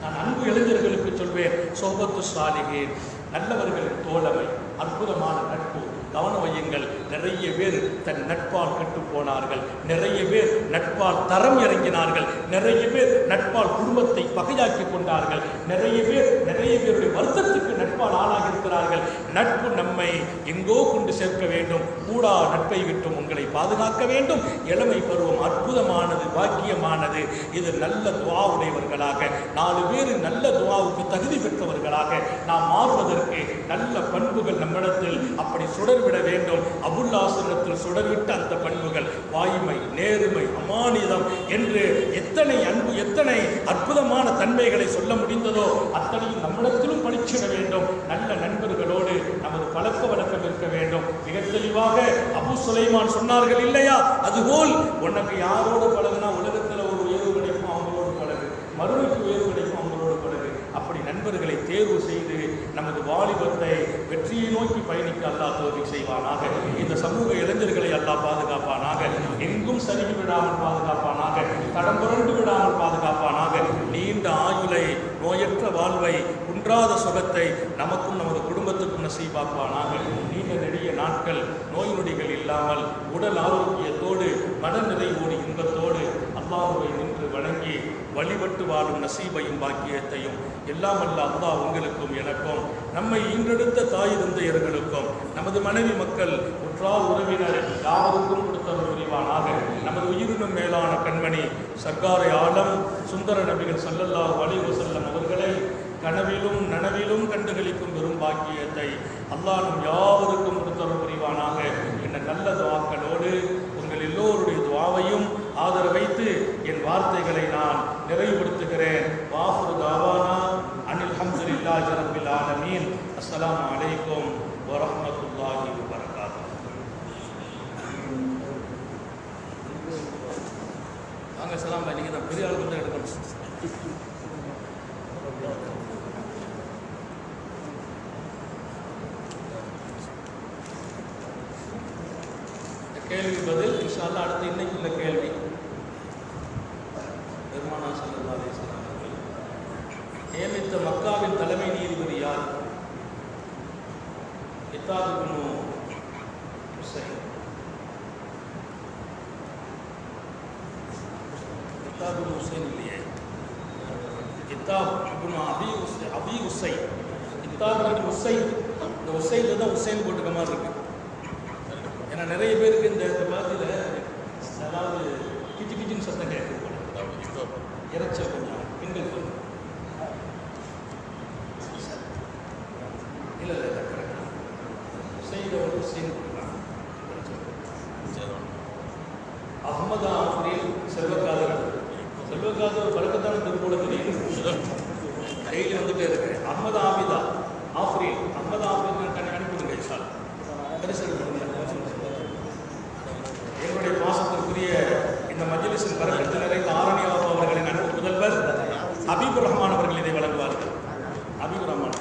நான் அன்பு இளைஞர்களுக்கு சொல்வேன், சோபத்து சாலிகேன், நல்லவர்களின் தோழமை, அற்புதமான நட்பு. கவனம் வையுங்கள், நிறைய பேர் தன் நட்பால் கெட்டு போனார்கள், நிறைய பேர் நட்பால் தரம் இறங்கினார்கள், நிறைய பேர் நட்பால் குடும்பத்தை பகையாக்கி கொண்டார்கள், நிறைய பேருடைய வருத்தத்துக்கு நட்பால் ஆளாகி இருக்கிறார்கள். நட்பு நம்மை எங்கோ கொண்டு சேர்க்க வேண்டும். கூடா நட்பை விட்டும் உங்களை பாதுகாக்க வேண்டும். இளமை பருவம் அற்புதமானது, பாக்கியமானது. இது நல்ல துவா உடையவர்களாக, 4 பேர் நல்ல துவாவுக்கு தகுதி பெற்றவர்களாக நாம் மாறுவதற்கு நல்ல பண்புகள் நம்மிடத்தில் அப்படி சுடர்விட வேண்டும். அபுல்லாஹ்விடத்தில் சுடர்விட்ட அந்த பண்புகள், வாய்மை, நேர்மை, அமானிதம் என்று எத்தனை அன்பு, எத்தனை அற்புதமான தன்மைகளை சொல்ல முடிந்ததோ அத்தனையும் நம்மிடத்திலும் பழிச்சிட வேண்டும். நல்ல நண்பர்களோடு நமது பழக்க வழக்கம் இருக்க வேண்டும். மிக தெளிவாக அபு சுலைமான் சொன்னார்கள் இல்லையா, அதுபோல் உனக்கு யாரோடு பழகுனா உலகத்தில் ஒரு உயர்வு கிடைக்கும், அவங்களோடு பழகு, மறுமைக்கு உயர்வு கிடைக்கும், அவங்களோடு பழகு. அப்படி நண்பர்களை தேர்வு செய்து நமது வாலிபத்தை வெற்றியை நோக்கி பயணிக்க அல்லாஹ் தௌஃபீக் செய்வானாக. இந்த சமூக இளைஞர்களை அல்லாஹ் பாதுகாப்பானாக. எங்கும் சருகி விடாமல் பாதுகாப்பானாக. தடம் புரண்டு விடாமல் பாதுகாப்பானாக. நீண்ட ஆயுளை, நோயற்ற வாழ்வை, குன்றாத சுகத்தை நமக்கும் நமது குடும்பத்துக்கும் நசீபாக்குவானாக. நீண்ட நெடிய நாட்கள் நோய் நொடிகள் இல்லாமல் உடல் ஆரோக்கியத்தோடு மன நிறைவோடு இன்பத்தோடு அல்லாஹ்வை நின்று வணங்கி வழிபட்டு வாழும் நசீபையும் பாக்கியத்தையும் எல்லாம் அல்ல அல்லாஹ் உங்களுக்கும் எனக்கும் நம்மை ஈன்றெடுத்த தாய் தந்தையர்களுக்கும் நமது மனைவி மக்கள் உற்றார் உறவினர் யாருக்கும் கொடுத்தவர் புரிவானாக. நமது உயிரினும் மேலான கண்மணி சர்க்காரை ஆலம் சுந்தர நபிகள் ஸல்லல்லாஹு அலைஹி வஸல்லம் அவர்களை கனவிலும் நனவிலும் கண்டுகளிக்கும் பெரும் பாக்கியத்தை அல்லாஹ் நம் யாவருக்கும் கொடுத்தவர் புரிவானாக என்ற நல்ல துஆக்களோடு உங்கள் எல்லோருடைய துஆவையும் ஆதரவைத்து என் வார்த்தைகளை நான் நிறைவுபடுத்துகிறேன். வாஃபிரு தாவானா அனில் ஹம்துலில்லாஹி ரப்பில் ஆலமீன். அஸ்ஸலாமு அலைக்கும் வரஹ்மத்துல்லாஹி வபரகாத்துஹு. வாங்க சலாம் பாய், நீங்கள் தான் பெரிய ஆள் வந்து எடுக்கணும். கேள்வி பதில் இன்ஷா அல்லாஹ். அடுத்து இன்னைக்கு உள்ள கேள்வி பெருமானார் ஸல்லல்லாஹு அலைஹி வஸல்லம் அவர்கள் நியமித்த மக்காவின் தலைமை நீதிபதி யார்? இத்தாத் இப்னு ஹுசைன். இத்தாத் இப்னு ஹுசைன் இல்லையே, இத்தாத் இப்னு அபி ஹுசைன். இத்தாத் இப்னு ஹுசைன். இந்த ஹுசைன்ல தான் ஹுசைன் போட்டுக்க மாதிரி இருக்கு. ஏன்னா நிறைய பேருக்கு இந்த பாதியில் அதாவது கிச்சு கிச்சின்னு சத்தம் கேட்குது, இறைச்சல் கொஞ்சம் பெண்கள் சொல்லுங்க. இல்லை இல்லை இல்லை கரெக்டாக ஹுசைனை வந்து ஹுசைன் கொடுக்கலாம். அஹமது ஆஃப்ரீன் செல்வக்காதர். செல்வக்காதர் பழக்கத்தான திருப்பூட தெரியும், டெய்லி வந்துட்டே இருக்கு. அஹமது ஆபிதா ஆஃப்ரீன். அஹமது ஆஃப்ரீன் அனுப்பிடுங்க இன்ஷா பரிசல் பண்ணுங்க. என்னுடைய பாசத்திற்குரிய இந்த மஜ்லிஸின் பரக்கத்து நிறைந்த ஆரணியா அவர்களின் அன்பு முதல்வர் ஹபீபுர் ரஹ்மான் அவர்கள் இதை வழங்குவார்கள். ஹபீபுர் ரஹ்மான்.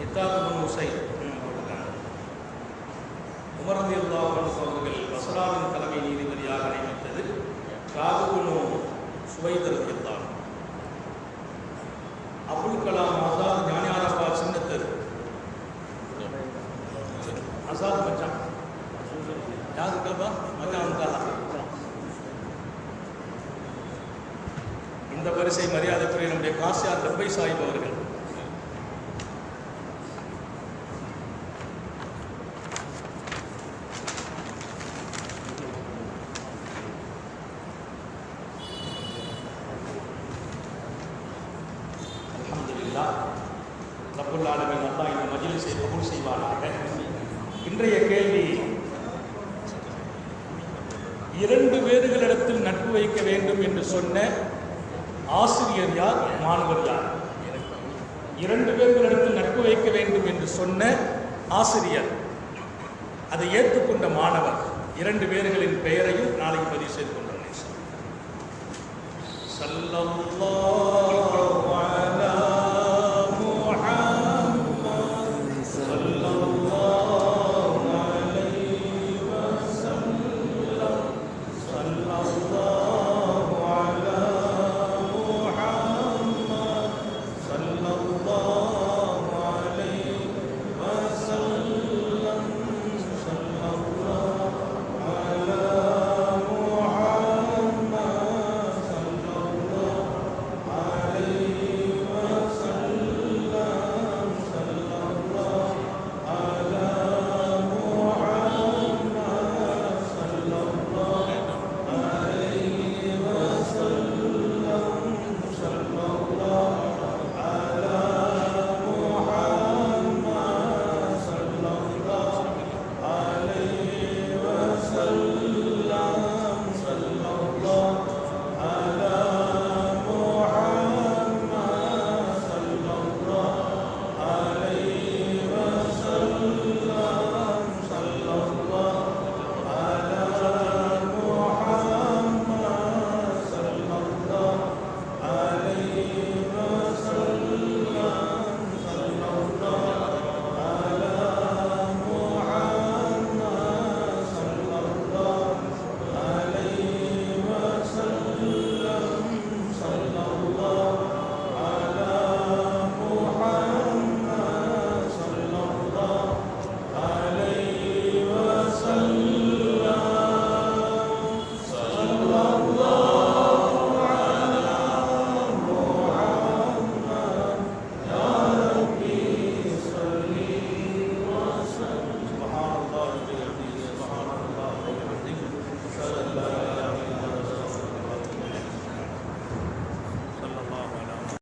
இத்தாத் இப்னு ஹுசைன் உமர் ரலியல்லாஹு அன்ஹு அவர்கள் பஸ்ராவின் தலைமை நீதிபதியாக நியமித்தது காதுப் இப்னு சுவைத் ரலியல்லாஹு அன்ஹு. அபுல் கலாம் ஆசாத் ஞானியாரப்பா சின்னத்தர் ஆசாத் மச்சான் யாரு கலப்பா மச்சான் வந்தாரா? இந்த பரிசை மரியாதைக்குரிய நம்முடைய காசியார் லப்பை சாஹிப் அவர்கள். ரப்புல் ஆலமீன் அல்லாஹ் இந்த மஜ்லிஸை கபூல் செய்வானாக. இன்றைய கேள்வி, 2 பேர்களிடத்தில் நட்பு வைக்க வேண்டும் என்று சொன்ன ஆசிரியர் யார், மாணவர் யார்? 2 பேர்களிடத்தில் நட்பு வைக்க வேண்டும் என்று சொன்ன ஆசிரியர், அதை ஏற்றுக்கொண்ட மாணவர், 2 பேர்களின் பெயரையும் நாளைக்கு பதிவு செய்து கொண்டோம். ஸல்லல்லாஹு